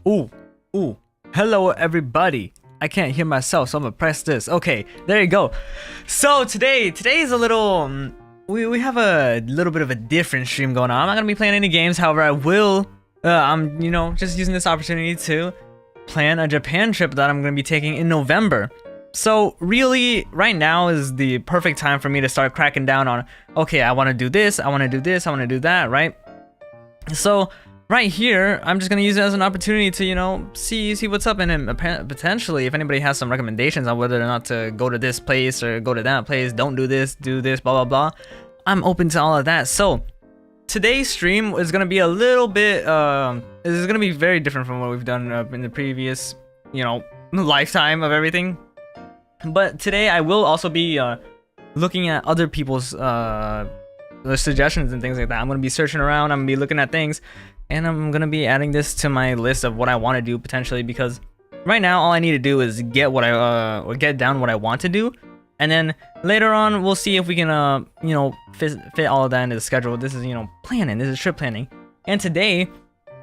Ooh. Hello, everybody. I can't hear myself, so I'm gonna press this. Okay, there you go. So today is a little, we have a little bit of a different stream going on. I'm not gonna be playing any games, however, I will, I'm, just using this opportunity to plan a Japan trip that I'm gonna be taking in November. So really, right now is the perfect time for me to start cracking down on, okay, I wanna do this, I wanna do this, I wanna do that, right? So, right here, I'm just gonna use it as an opportunity to, see what's up, and then potentially, if anybody has some recommendations on whether or not to go to this place or go to that place, don't do this, do this, blah blah blah, I'm open to all of that. So today's stream is gonna be a little bit, is gonna be very different from what we've done in the previous, lifetime of everything. But today I will also be looking at other people's suggestions and things like that. I'm gonna be searching around. I'm gonna be looking at things. And I'm gonna be adding this to my list of what I want to do potentially, because right now all I need to do is get what or get down what I want to do, and then later on we'll see if we can fit all of that into the schedule. This is planning. This is trip planning, and today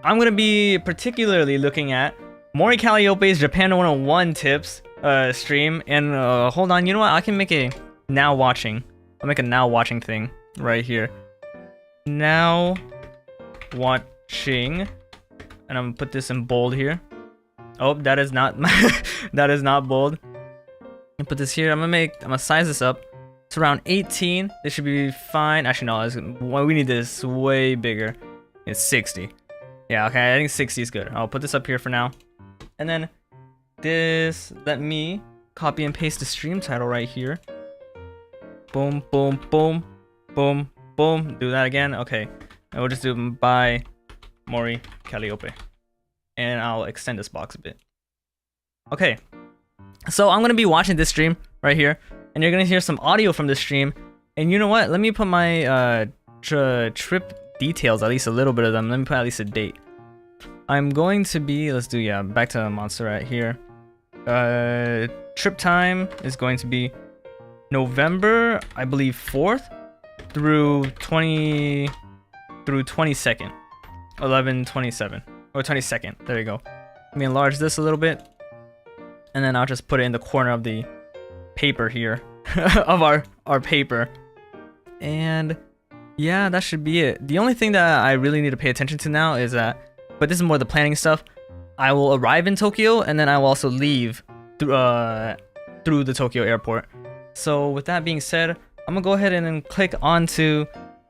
I'm gonna be particularly looking at Mori Calliope's Japan 101 tips stream. And hold on, you know what? I can make a now watching. I'll make a now watching thing right here. Now watch. And I'm gonna put this in bold here. Oh, that is not that is not bold. And put this here. I'm gonna size this up. It's around 18. This should be fine. Actually, no, we need this way bigger. It's 60. Yeah, okay, I think 60 is good. I'll put this up here for now. And then this, let me copy and paste the stream title right here. Boom, boom, boom, boom, boom. Do that again. Okay, and we'll just do by Mori Calliope, and I'll extend this box a bit. Okay, so I'm gonna be watching this stream right here, and you're gonna hear some audio from this stream. And you know what? Let me put my trip details, at least a little bit of them. Let me put at least a date. I'm going to be, back to Montserrat here. Trip time is going to be November, I believe 4th through 22nd. 11/27 or 22nd. There you go. Let me enlarge this a little bit, and then I'll just put it in the corner of the paper here of our paper. And yeah, that should be it. The only thing that I really need to pay attention to now is that, but this is more the planning stuff, I will arrive in Tokyo, and then I will also leave through the Tokyo airport. So with that being said, I'm gonna go ahead and then click onto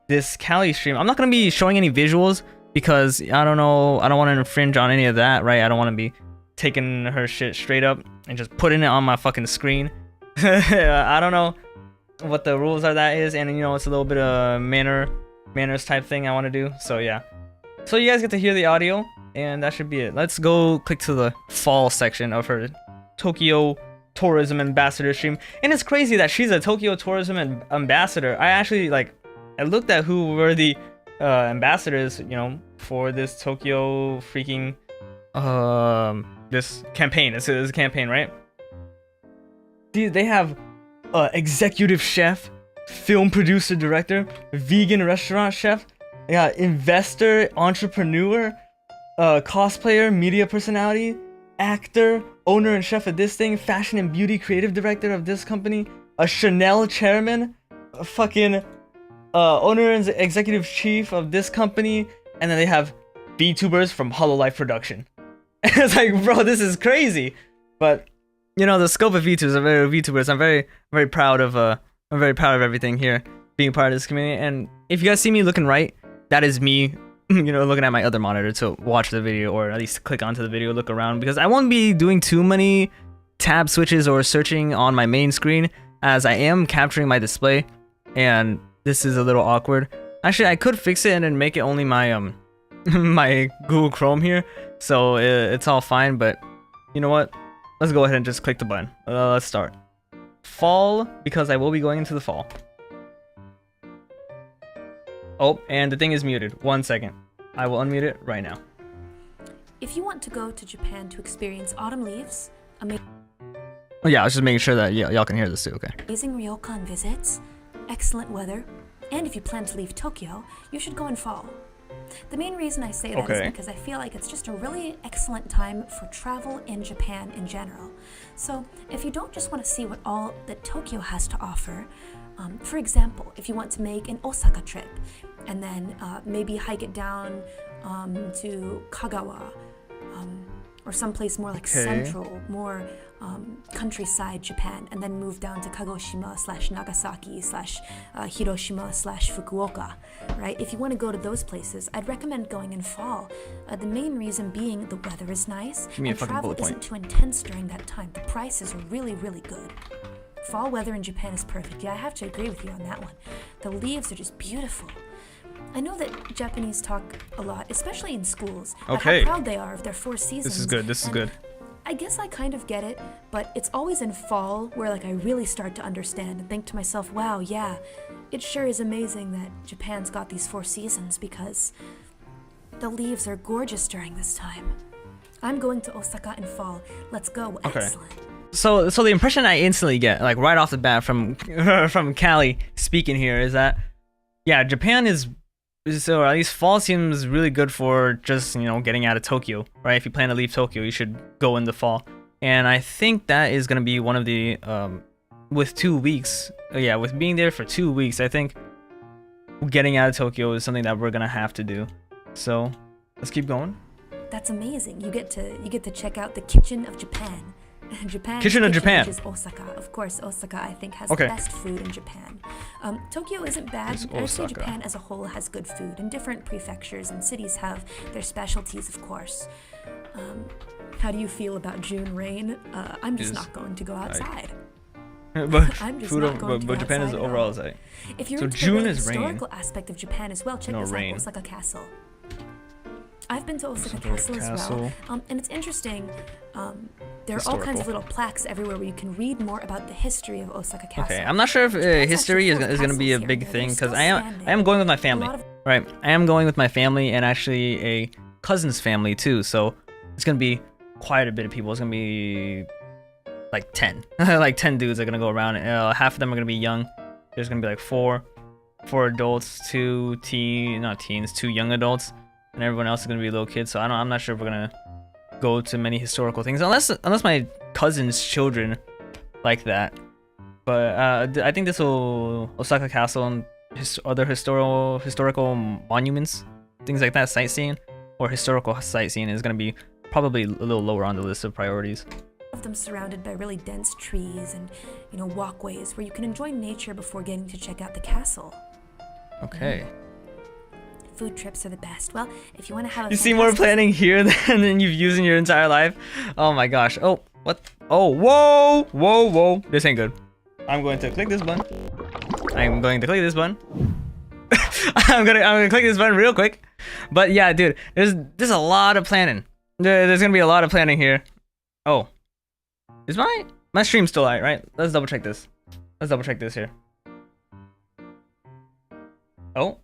this Cali stream. I'm not gonna be showing any visuals, because I don't know, I don't want to infringe on any of that, right? I don't want to be taking her shit straight up and just putting it on my fucking screen. I don't know what the rules are that is, and you know, it's a little bit of manners type thing I want to do. So yeah. So you guys get to hear the audio, and that should be it. Let's go click to the fall section of her Tokyo tourism ambassador stream. And it's crazy that she's a Tokyo tourism ambassador. I actually I looked at who were the ambassadors, you know, for this Tokyo freaking this campaign. It's a campaign, right? Dude, they have executive chef, film producer director, vegan restaurant chef, investor, entrepreneur, cosplayer, media personality, actor, owner and chef of this thing, fashion and beauty creative director of this company, a Chanel chairman, a fucking owner and executive chief of this company, and then they have VTubers from Hololive Production. It's like, bro, this is crazy. But you know, the scope of VTubers, I'm very proud of everything here, being part of this community. And if you guys see me looking right, that is me, you know, looking at my other monitor to watch the video, or at least click onto the video, look around, because I won't be doing too many tab switches or searching on my main screen, as I am capturing my display, and this is a little awkward. Actually, I could fix it and then make it only my my Google Chrome here, so it's all fine. But you know what? Let's go ahead and just click the button. Let's start. Fall, because I will be going into the fall. Oh, and the thing is muted. 1 second. I will unmute it right now. If you want to go to Japan to experience autumn leaves, Oh yeah, I was just making sure that y'all can hear this too, okay. amazing ryokan visits, excellent weather, and if you plan to leave Tokyo, you should go in fall. The main reason I say that is because I feel like it's just a really excellent time for travel in Japan in general. So if you don't just want to see what all that Tokyo has to offer, for example, if you want to make an Osaka trip and then maybe hike it down to Kagawa, or someplace more like central, more countryside Japan, and then move down to Kagoshima / Nagasaki / Hiroshima / Fukuoka, right? If you want to go to those places, I'd recommend going in fall. The main reason being the weather is nice, and travel isn't too intense during that time. The prices are really, really good. Fall weather in Japan is perfect. Yeah, I have to agree with you on that one. The leaves are just beautiful. I know that Japanese talk a lot, especially in schools, about how proud they are of their 4 seasons. This is good, this is good. I guess I kind of get it, but it's always in fall where I really start to understand and think to myself, wow, yeah, it sure is amazing that Japan's got these 4 seasons, because the leaves are gorgeous during this time. I'm going to Osaka in fall. Let's go. Excellent. So the impression I instantly get, like right off the bat from from Callie speaking here, is that yeah, Japan is, or at least fall seems really good for just, you know, getting out of Tokyo, right? If you plan to leave Tokyo, you should go in the fall. And I think that is going to be one of the, with 2 weeks, yeah, with being there for 2 weeks, I think getting out of Tokyo is something that we're going to have to do. So let's keep going. That's amazing. You get to check out the kitchen of Japan. Kitchen of Japan, which is Osaka. Of course, Osaka, I think, has the best food in Japan. Tokyo isn't bad. I'd say Japan as a whole has good food, and different prefectures and cities have their specialties, of course. How do you feel about June rain? I'm just not going to go outside. But I'm just food, not going to go Japan outside is overall is like. If you're so into June the is historical aspect of Japan as well, check this out, Osaka Castle. I've been to Osaka Castle as well, and it's interesting. There are all kinds of little plaques everywhere where you can read more about the history of Osaka Castle. Okay, I'm not sure if history is going to be a big thing, because I am going with my family, right? I am going with my family, and actually a cousin's family too, so it's going to be quite a bit of people. It's going to be like 10. Like 10 dudes are going to go around. Half of them are going to be young. There's going to be like four adults, 2 young adults, and everyone else is going to be little kids. So I'm not sure if we're going to go to many historical things, unless my cousin's children like that. But I think this will, Osaka Castle and other historical monuments, things like that, sightseeing or historical sightseeing is going to be probably a little lower on the list of priorities. Of them surrounded by really dense trees and, you know, walkways where you can enjoy nature before getting to check out the castle. Okay. Food trips are the best. Well, if you want to have a you see more planning here than you've used in your entire life. Oh my gosh. Oh, what? Oh, whoa. This ain't good. I'm going to click this button. I'm going to click this button. I'm gonna click this button real quick. But yeah, dude, there's a lot of planning. There's gonna be a lot of planning here. Oh, is my stream still light, right? Let's double check this. Let's double check this here. Oh,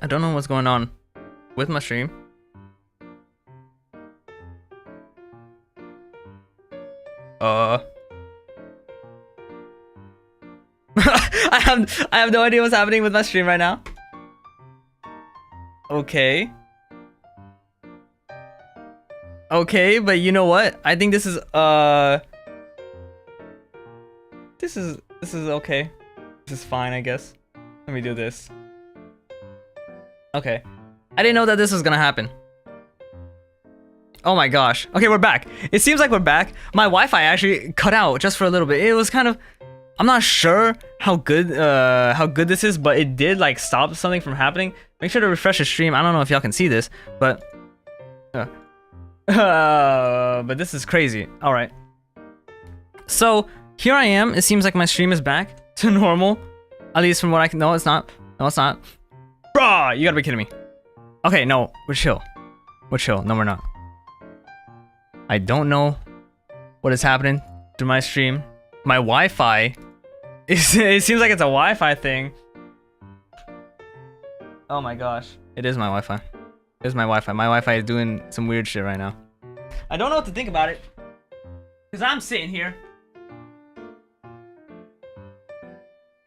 I don't know what's going on with my stream. I have no idea what's happening with my stream right now. Okay. Okay, but you know what? I think this is this is okay. This is fine, I guess. Let me do this. Okay. I didn't know that this was gonna happen. Oh my gosh. Okay, we're back. It seems like we're back. My Wi-Fi actually cut out just for a little bit. It was kind of, I'm not sure how good this is, but it did like stop something from happening. Make sure to refresh the stream. I don't know if y'all can see this, but but this is crazy. All right. So here I am. It seems like my stream is back to normal, at least from what I can. No, it's not. No, it's not. Bruh, you gotta be kidding me. Okay, no, we're chill. We're chill. No, we're not. I don't know what is happening to my stream. My Wi-Fi, it seems like it's a Wi-Fi thing. Oh my gosh. It is my Wi-Fi. It is my Wi-Fi. My Wi-Fi is doing some weird shit right now. I don't know what to think about it. Because I'm sitting here.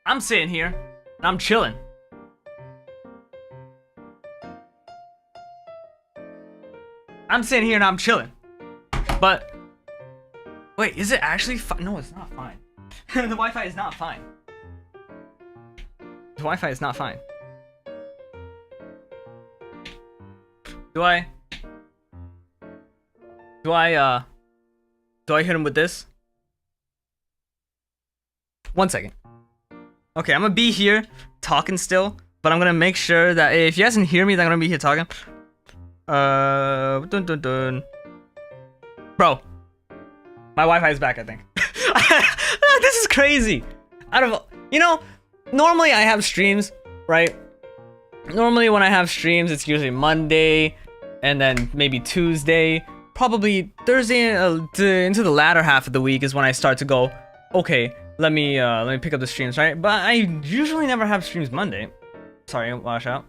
I'm sitting here. And I'm chilling. I'm sitting here and I'm chilling. But wait, is it actually fine? No, it's not fine. The Wi-Fi is not fine. The Wi-Fi is not fine. Do I hit him with this? 1 second. Okay, I'm gonna be here talking still, but I'm gonna make sure that if you guys can hear me, then I'm gonna be here talking. Dun dun dun. Bro, my Wi-Fi is back, I think. This is crazy. Normally I have streams, right? Normally when I have streams, it's usually Monday, and then maybe Tuesday. Probably Thursday into the latter half of the week is when I start to go, okay, let me pick up the streams, right? But I usually never have streams Monday. Sorry, wash out.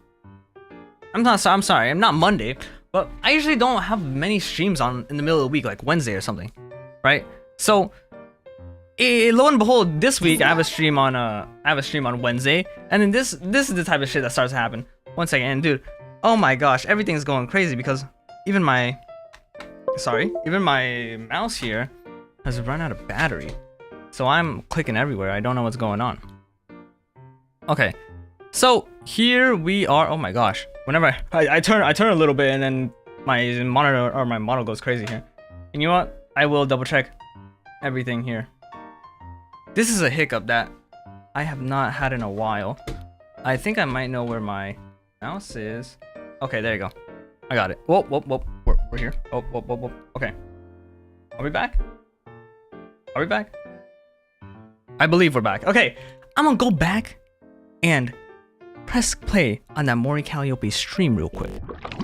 I'm sorry, I'm not Monday. But I usually don't have many streams in the middle of the week, like Wednesday or something, right? So, lo and behold, this week I have a stream on Wednesday, and then this is the type of shit that starts to happen. 1 second, and dude, oh my gosh, everything's going crazy because even my mouse here has run out of battery, so I'm clicking everywhere. I don't know what's going on. Okay, so here we are. Oh my gosh. Whenever I turn a little bit and then my model goes crazy here. And you know what? I will double check everything here. This is a hiccup that I have not had in a while. I think I might know where my mouse is. Okay, there you go. I got it. Whoa. We're here. Whoa. Okay. Are we back? Are we back? I believe we're back. Okay, I'm gonna go back and press play on that Mori Calliope stream real quick.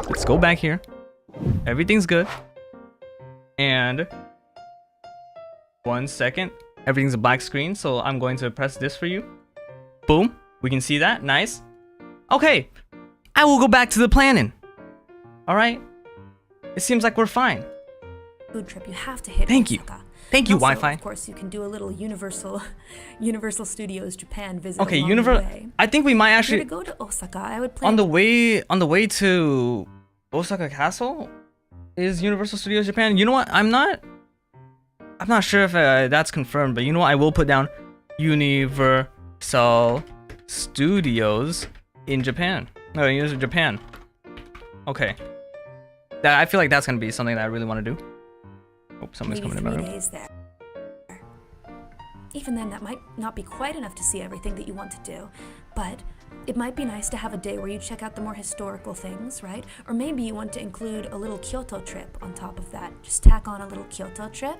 Let's go back here. Everything's good. And 1 second. Everything's a black screen, so I'm going to press this for you. Boom. We can see that. Nice. Okay. I will go back to the planning. Alright. It seems like we're fine. Food trip, you have to hit Thank you. Osaka. Thank you, Also, Wi-Fi. Of course, you can do a little Universal Studios Japan visit. Okay, along the way. I think we might If actually you were to go to Osaka, I would plan on the way to Osaka Castle is Universal Studios Japan. You know what? I'm not sure if that's confirmed, but you know what? I will put down Universal Studios in Japan. No, Japan. Okay. I feel like that's gonna be something that I really want to do. Oh, somebody's coming in my room. days there. Even then, that might not be quite enough to see everything that you want to do, but it might be nice to have a day where you check out the more historical things, right? Or maybe you want to include a little Kyoto trip on top of that. Just tack on a little Kyoto trip,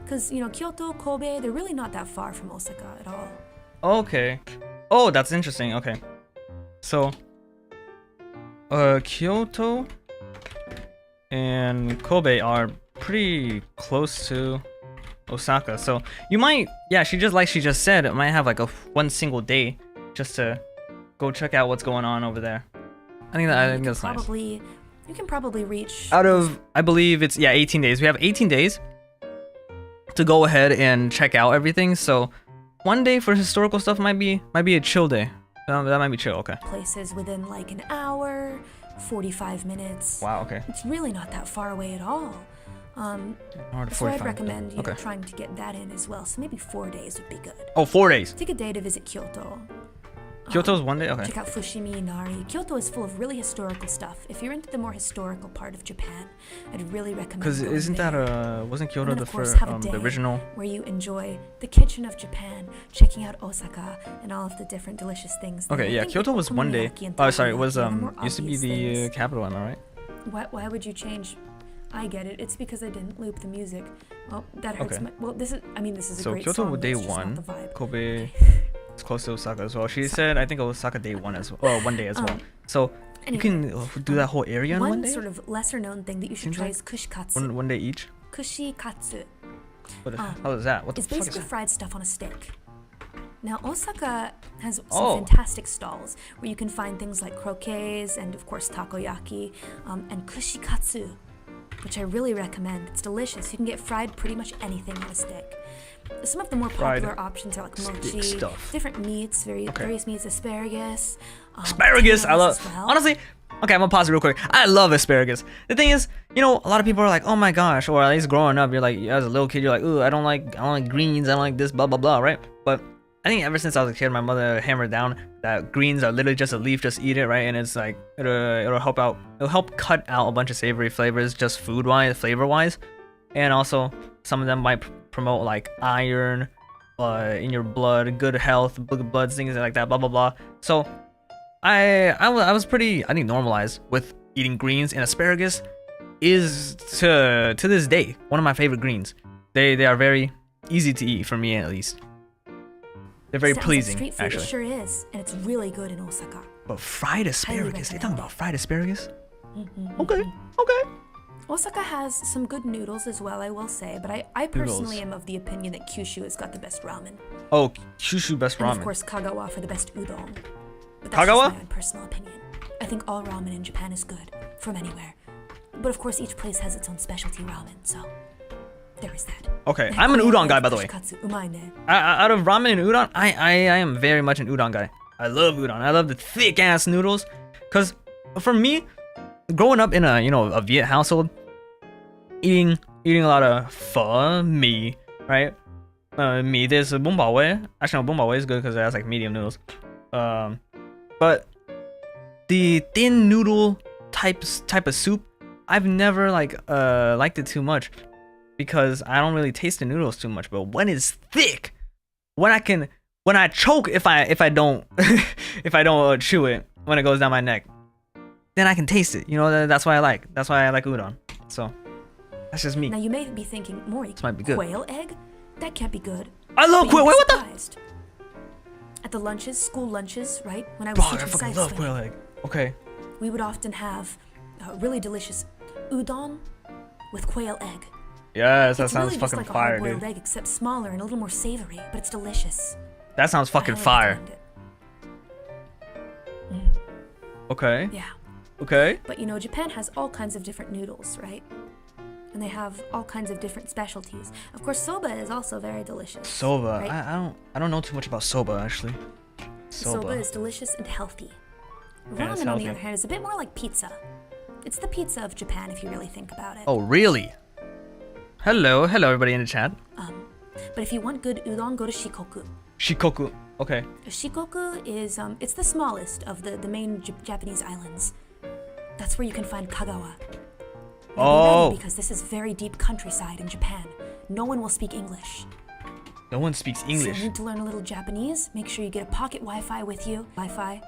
Because, you know, Kyoto, Kobe, they're really not that far from Osaka at all. Okay. Oh, that's interesting. Okay. So, Kyoto and Kobe are pretty close to Osaka. So you might, yeah, she just said, it might have like one single day just to go check out what's going on over there. I think that's nice. You can probably reach out of, I believe it's 18 days. We have 18 days to go ahead and check out everything. So one day for historical stuff might be a chill day. That might be chill. Okay. Places within like an hour, 45 minutes. Wow. Okay. It's really not that far away at all. So I'd recommend you know, trying to get that in as well. So maybe 4 days would be good. Oh, 4 days. Take a day to visit Kyoto. Kyoto's 1 day? Okay. Check out Fushimi Inari. Kyoto is full of really historical stuff. If you're into the more historical part of Japan, I'd really recommend. Because isn't that wasn't Kyoto the first the original? Where you enjoy the kitchen of Japan, checking out Osaka and all of the different delicious things. Okay, yeah, Kyoto was 1 day. Oh, sorry, it was used to be the capital, am I right? Why would you change? I get it. It's because I didn't loop the music. Well, that hurts. Okay. Well, this is a great Kyoto song. day It's just not 1, the vibe. Kobe. Okay. It's close to Osaka as well. She said, I think Osaka day 1 as well. Oh, 1 day as well. So anyway, you can do that whole area in 1 day? One sort of lesser known thing that you should try is kushikatsu. One day each? Kushikatsu. How is that? What the it's fuck is basically that? fried stuff on a stick. Now, Osaka has some fantastic stalls where you can find things like croquets and, of course, takoyaki and kushikatsu, which I really recommend. It's delicious. You can get fried pretty much anything on a stick. Some of the more popular options are like mochi, different meats, various meats, asparagus. Asparagus, I love. Well. Honestly, okay, I'm gonna pause it real quick. I love asparagus. The thing is, you know, a lot of people are like, oh my gosh, or at least growing up, you're like, as a little kid, you're like, ooh, I don't like greens, I don't like this, blah blah blah, right? But I think ever since I was a kid, my mother hammered down that greens are literally just a leaf, just eat it, right? And it's like it'll help cut out a bunch of savory flavors, just flavor wise, and also some of them might promote like iron in your blood, good health, blood things like that, blah blah blah. So I was pretty, I think, normalized with eating greens, and asparagus is to this day one of my favorite greens. They are very easy to eat for me, at least. They're very pleasing, like street food. Actually. It sure is, and it's really good in Osaka. But fried asparagus? They talking about fried asparagus? Okay. Osaka has some good noodles as well, I will say, but I personally am of the opinion that Kyushu has got the best ramen. Oh, Kyushu best ramen. And of course, Kagawa for the best udon. But that's Kagawa? just my own personal opinion. I think all ramen in Japan is good, from anywhere. But of course, each place has its own specialty ramen, so there is that. Okay, I'm an udon guy, by the way. Umaine. Out of ramen and udon, I am very much an udon guy. I love udon. I love the thick ass noodles, cause for me, growing up in a Viet household, eating a lot of pho, mi, right? Mi, there's bún bò Huế. Actually, no, bún bò Huế is good because it has like medium noodles. But the thin noodle type of soup, I've never liked it too much because I don't really taste the noodles too much. But when it's thick, when I choke if I don't if I don't chew it when it goes down my neck, then I can taste it. You know, that's why I like udon. So that's just me. Now you may be thinking, Mori, this might be good. Quail egg? That can't be good. I love quail. Wait, what the? At the lunches, school lunches, right? When I was Bro, I fucking love quail egg. Okay. We would often have really delicious udon with quail egg. Yes, that it's sounds really fucking just like fire, a hard-boiled dude. egg, except smaller and a little more savory, but it's delicious. That sounds fucking fire. Okay. Yeah. Okay. But you know, Japan has all kinds of different noodles, right? And they have all kinds of different specialties. Of course, soba is also very delicious. Soba. Right? I don't know too much about soba, actually. Soba is delicious and healthy. Ramen, on the other hand, is a bit more like pizza. It's the pizza of Japan, if you really think about it. Oh, really? Hello everybody in the chat. But if you want good udon, go to Shikoku. Shikoku. Okay. Shikoku is it's the smallest of the main Japanese islands. That's where you can find Kagawa. Now, be ready, because this is very deep countryside in Japan. No one will speak English. No one speaks English. So you need to learn a little Japanese. Make sure you get a pocket Wi-Fi with you. Wi-Fi.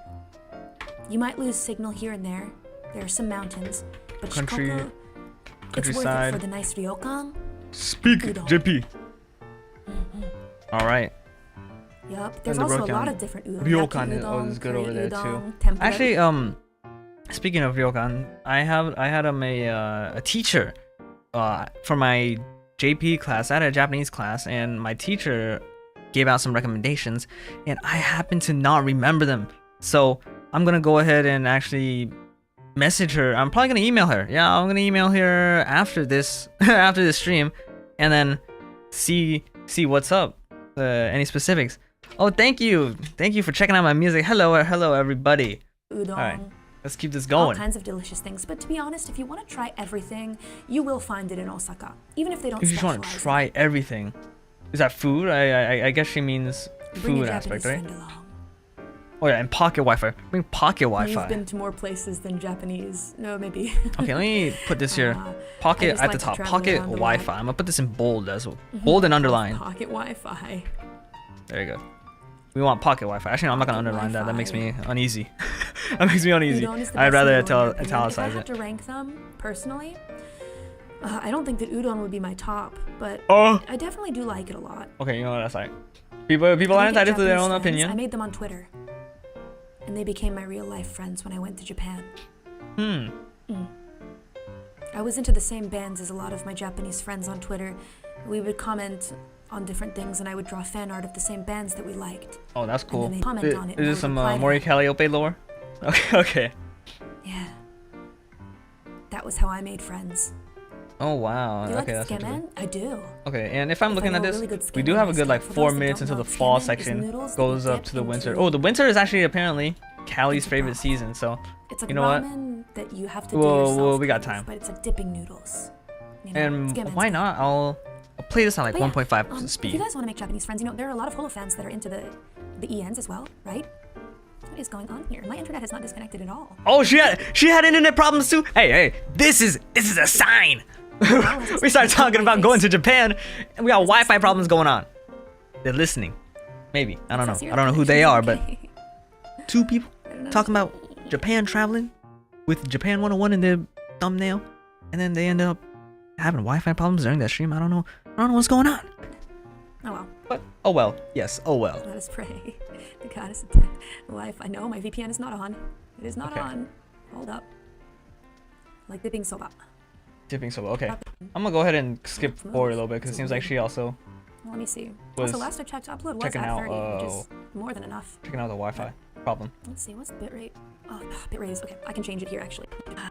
You might lose signal here and there. There are some mountains, but Shikoku, it's worth it for the nice ryokan. Speak, udon. JP. All right. Yup. There's also a lot of different udon. Ryokan Yaki is always good over there too. Tempura. Actually, speaking of ryokan, I had a teacher for my JP class. I had a Japanese class, and my teacher gave out some recommendations, and I happen to not remember them. So I'm gonna go ahead and actually message her. I'm probably gonna email her. Yeah, I'm gonna email her after this after this stream, and then see what's up. Any specifics. Oh, thank you for checking out my music. Hello everybody. Udon. All right, let's keep this going. All kinds of delicious things. But to be honest, if you want to try everything, you will find it in Osaka, even if they don't. If you just want to try everything, is that food? I guess she means food aspect, right? Oh yeah, and pocket Wi-Fi. Bring pocket Wi-Fi. You've been to more places than Japanese. No, maybe. Okay, let me put this here. Pocket at the top. Pocket Wi-Fi. I'm gonna put this in bold as well. Bold and underline. Pocket Wi-Fi. There you go. We want pocket Wi-Fi. Actually, no, I'm not gonna underline that. That makes me uneasy. That makes me uneasy. I'd rather italicize If I had to rank them personally, I don't think that udon would be my top, but I definitely do like it a lot. Okay, you know what? That's like people are entitled to their own opinion. I made them on Twitter, and they became my real life friends when I went to Japan. I was into the same bands as a lot of my Japanese friends on Twitter. We would comment on different things, and I would draw fan art of the same bands that we liked. Oh, that's cool. And then they comment on it. Is this some Mori Calliope lore? Okay. Yeah. That was how I made friends. Oh wow. Do you okay, like that's Scaman? I do. Okay, and if I'm looking at this, we do have a good like 4 minutes until the fall section goes up to the winter. Oh, the winter is actually apparently Callie's favorite season, so it's like you know what? That you have to do yourself, we got time. But it's like dipping noodles. You know, and why not? I'll play this on like 1.5 speed. If you guys want to make Japanese friends, you know, there are a lot of Holo fans that are into the ENs as well, right? What is going on here? My internet has not disconnected at all. Oh, she had internet problems too. Hey, this is a sign. We started talking about going to Japan, and we got Wi-Fi problems going on. They're listening. Maybe. I don't know. I don't know who they are, but 2 people talking about Japan traveling with Japan 101 in their thumbnail, and then they end up having Wi-Fi problems during that stream. I don't know what's going on. Oh well. But oh well. Yes. Oh well. Let us pray. The goddess of death. Wi-Fi. No, my VPN is not on. It is not on. Hold up. Like dipping soba. Dipping soba. Okay. I'm gonna go ahead and skip forward a little bit because it seems like she also. Let me see. Also, last I checked, upload was at 30, which is more than enough. Checking out the Wi-Fi problem. Let's see. What's the bitrate? Oh, bitrate is okay. I can change it here actually.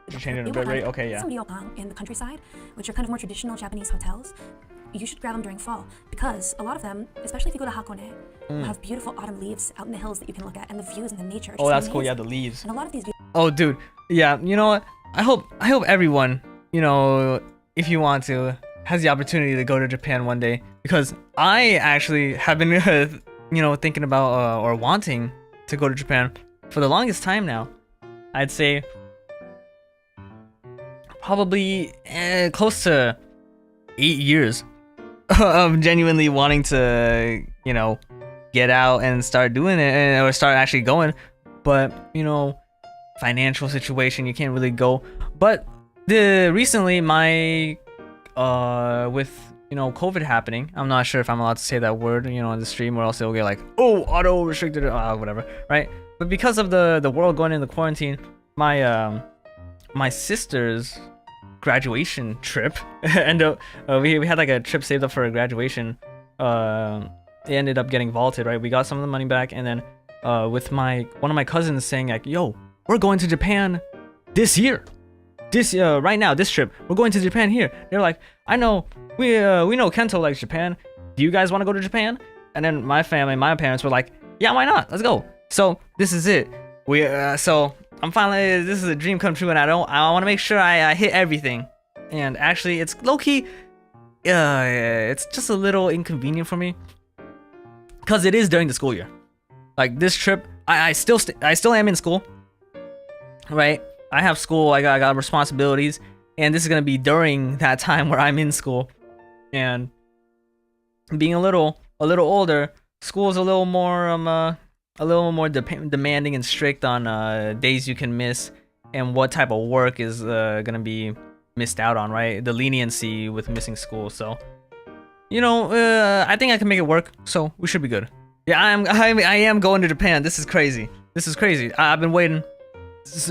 You change it to bitrate? Okay, yeah. Some ryokan in the countryside, which are kind of more traditional Japanese hotels. You should grab them during fall because a lot of them, especially if you go to Hakone, will have beautiful autumn leaves out in the hills that you can look at, and the views and the nature. Oh, that's cool. Yeah, the leaves. And a lot of these. Oh, dude. Yeah. You know what? I hope everyone, you know, if you want to, has the opportunity to go to Japan one day, because I actually have been, you know, thinking about or wanting to go to Japan for the longest time now. I'd say probably close to 8 years of genuinely wanting to, you know, get out and start doing it or start actually going. But, you know, financial situation, you can't really go. But recently my with, you know, COVID happening, I'm not sure if I'm allowed to say that word, you know, on the stream, or else it'll get like, oh, auto restricted, whatever, right? But because of the world going into quarantine, my my sister's graduation trip and we had like a trip saved up for a graduation. It ended up getting vaulted, right? We got some of the money back, and then with one of my cousins saying like, yo, we're going to Japan this year. This right now, this trip, we're going to Japan here. They're like, I know, we know Kento likes Japan. Do you guys want to go to Japan? And then my family, my parents were like, yeah, why not? Let's go. So this is it. So I'm finally, this is a dream come true, and I want to make sure I hit everything. And actually, it's low key, it's just a little inconvenient for me, cause it is during the school year. Like this trip, I still am in school, right? I have school, I got responsibilities, and this is gonna be during that time where I'm in school. And being a little older, school is a little more demanding and strict on days you can miss and what type of work is gonna be missed out on, right? The leniency with missing school. So you know, I think I can make it work, so we should be good. Yeah, I am going to Japan. This is crazy. This is crazy. I've been waiting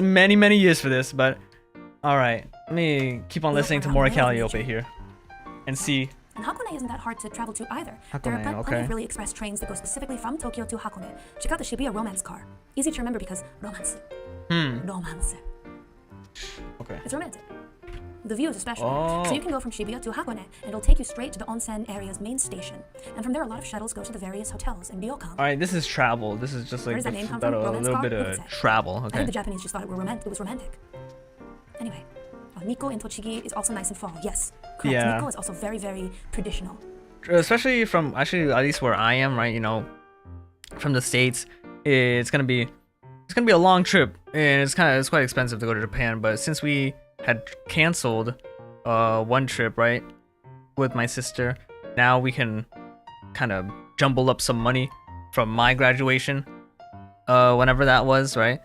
many years for this, but all right. Let me keep on listening to more calliope here and see. And Hakone isn't that hard to travel to either. Hakone, there are plenty okay. of really express trains that go specifically from Tokyo to Hakone. Check out the Shibuya Romance car. Easy to remember because romance. Romance. Okay. It's romantic. The view is especially. Oh. So you can go from Shibuya to Hakone, and it'll take you straight to the onsen area's main station. And from there, a lot of shuttles go to the various hotels in ryokan. All right, this is travel. This is just like Where does that name come about from? a Romance little car? bit What is of it? travel. I Okay. think the Japanese just thought it was romantic. Anyway, Nikko in Tochigi is also nice in fall. Yes, correct. Yeah. Nikko is also very traditional. Especially from actually at least where I am, right? You know, from the States, it's gonna be a long trip, and it's quite expensive to go to Japan. But since we had canceled one trip, right, with my sister, now we can kind of jumble up some money from my graduation, whenever that was, right?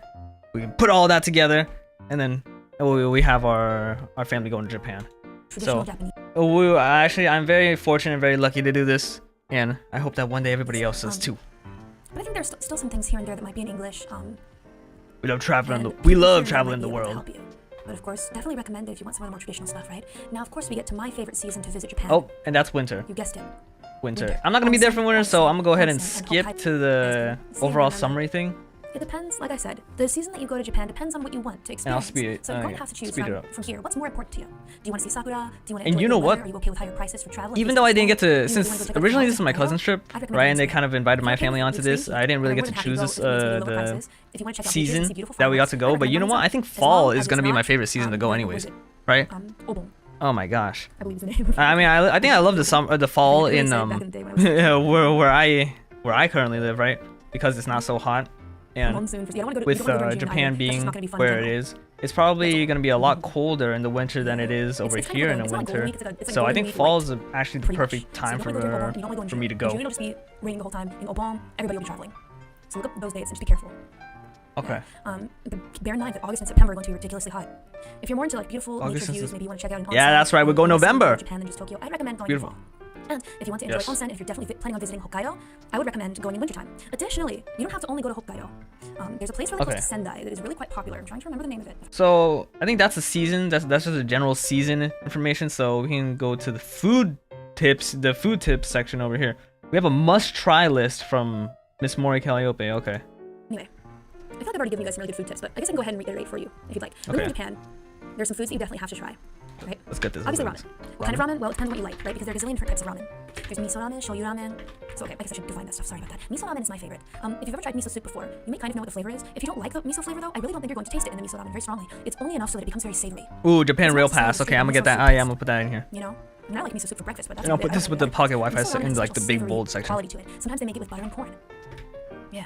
We can put all that together, and then we have our family going to Japan. Traditional So, Japanese. I'm very fortunate and very lucky to do this, and I hope that one day everybody else does too. But I think there's still some things here and there that might be in English. We love traveling. and We people love here and there traveling might the be able to world. help you. But of course, definitely recommend it if you want some of the more traditional stuff, right? Now, of course, we get to my favorite season to visit Japan. Oh, and that's winter. You guessed it. Winter. I'm not gonna be there for winter, so I'm gonna go ahead and Onsen and skip Hokkaido. to the See, overall remember. summary thing. It depends, like I said, the season that you go to Japan depends on what you want to And I'll experience. speed it. So you're going to have to choose speed it up. from here. What's more important to you? Do you want to see Sakura? Do you want to And enjoy you the know weather? what? Are you okay with higher prices for travel? Even though I didn't get to, Do you wanna since go check out the originally mountains this is my in Hokkaido? cousin's trip, I'd recommend right, and going they to kind of invited my If you're family okay with onto the this, extreme I didn't really heat, get to we're more than choose happy this to go if it's gonna be lower the prices. If you want to check out beaches and season see beautiful that we got flowers, to go. I'd But you know recommend what? Onsen. I think As fall well is as gonna it's be my not, favorite season to go what anyways, was it? right? Obon, Oh my gosh. I believe is the name. I mean, I think I love the summer, the fall I really in said it back in the day when I was where I currently live, right? Because it's not so hot, and monsoon. You don't want to go to, with you don't wanna go to June Japan either. That's just being not gonna be fun where in it general. is, it's probably gonna be a lot colder in the winter than it is over It's kind of here like in the it's not like Golden winter. Week, it's like So I Golden think Week fall light, is actually the pretty much. perfect So time you don't wanna go during Obon, you don't wanna go in for me to June. In go. June it'll just be raining the whole time. In Obon, everybody will be traveling. So look up those dates and just be careful. Okay. But bear in mind that August and September are going to be ridiculously hot. If you're more into like beautiful August nature and views, Sep- maybe you want to check out an onsen. Yeah, that's right, we'll go or somewhere November. in Japan than just Tokyo. I'd recommend going Beautiful. in fall. And if you want to enjoy Yes. onsen, if you're definitely planning on visiting Hokkaido, I would recommend going in wintertime. Additionally, you don't have to only go to Hokkaido. There's a place really Okay. close to Sendai that is really quite popular. I'm trying to remember the name of it. So I think that's the season. That's just a general season information. So we can go to the food tips section over here. We have a must-try list from Miss Mori Calliope. Okay. Anyway, I feel like I've already given you guys some really good food tips, but I guess I can go ahead and reiterate for you if you'd like. When you're in Okay. Japan, there's some foods that you definitely have to try. Right? Let's get this. Obviously over with. ramen. What kind of ramen? Well, it depends on what you like, right? Because there are a gazillion different types of ramen. There's miso ramen, shoyu ramen. So okay, I guess I should define that stuff. Sorry about that. Miso ramen is my favorite. If you've ever tried miso soup before, you may kind of know what the flavor is. If you don't like the miso flavor though, I really don't think you're going to taste it in the miso ramen very strongly. It's only enough so that it becomes very savory. Ooh, Japan It's Rail not so Pass. sweet Okay, I'm gonna miso get that. soup Oh yeah, is. I'm gonna put that in here. You know? I mean, I like miso soup for breakfast, but that's And I'll about put it. this I with don't the really pocket like it. Wi-Fi Miso ramen in has like a the special big savory bold section. quality to it. Sometimes they make it with butter and corn. Yeah.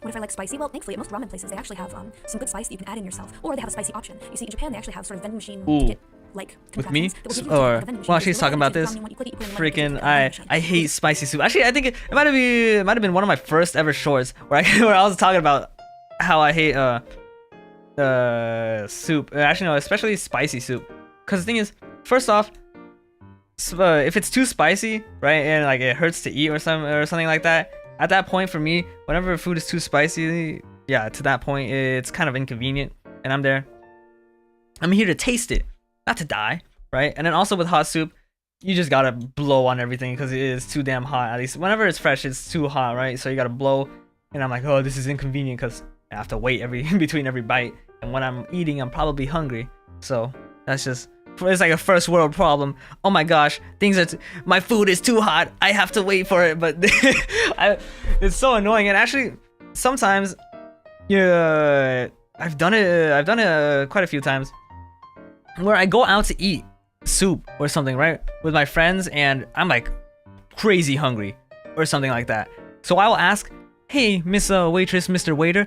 What if I like spicy? Well, thankfully, at most ramen places, they actually have some good spice that you can add in yourself, or they have a spicy option. You see, in Japan, they actually have sort of vending machine Ooh. ticket like With me? contraptions that will give you Or like a vending machine. while So she's you talking go about to the this, ramen, you click it, you put in the money, you freaking get the vending machine. I hate spicy soup. Actually, I think it might have been one of my first ever shorts where where I was talking about how I hate soup. Actually, no, especially spicy soup. Cause the thing is, first off, if it's too spicy, right, and like it hurts to eat or something like that, at that point for me, whenever food is too spicy, yeah, to that point it's kind of inconvenient, and I'm here to taste it, not to die, right? And then also with hot soup, you just gotta blow on everything because it is too damn hot. At least whenever it's fresh, it's too hot, right? So you gotta blow, and I'm like, oh, this is inconvenient because I have to wait in between every bite, and when I'm eating, I'm probably hungry. So that's just, it's like a first world problem. Oh my gosh, my food is too hot. I have to wait for it, but it's so annoying. And actually, sometimes, yeah, I've done it quite a few times where I go out to eat soup or something, right, with my friends, and I'm like crazy hungry or something like that. So I will ask, hey, Miss Waitress, Mr. Waiter,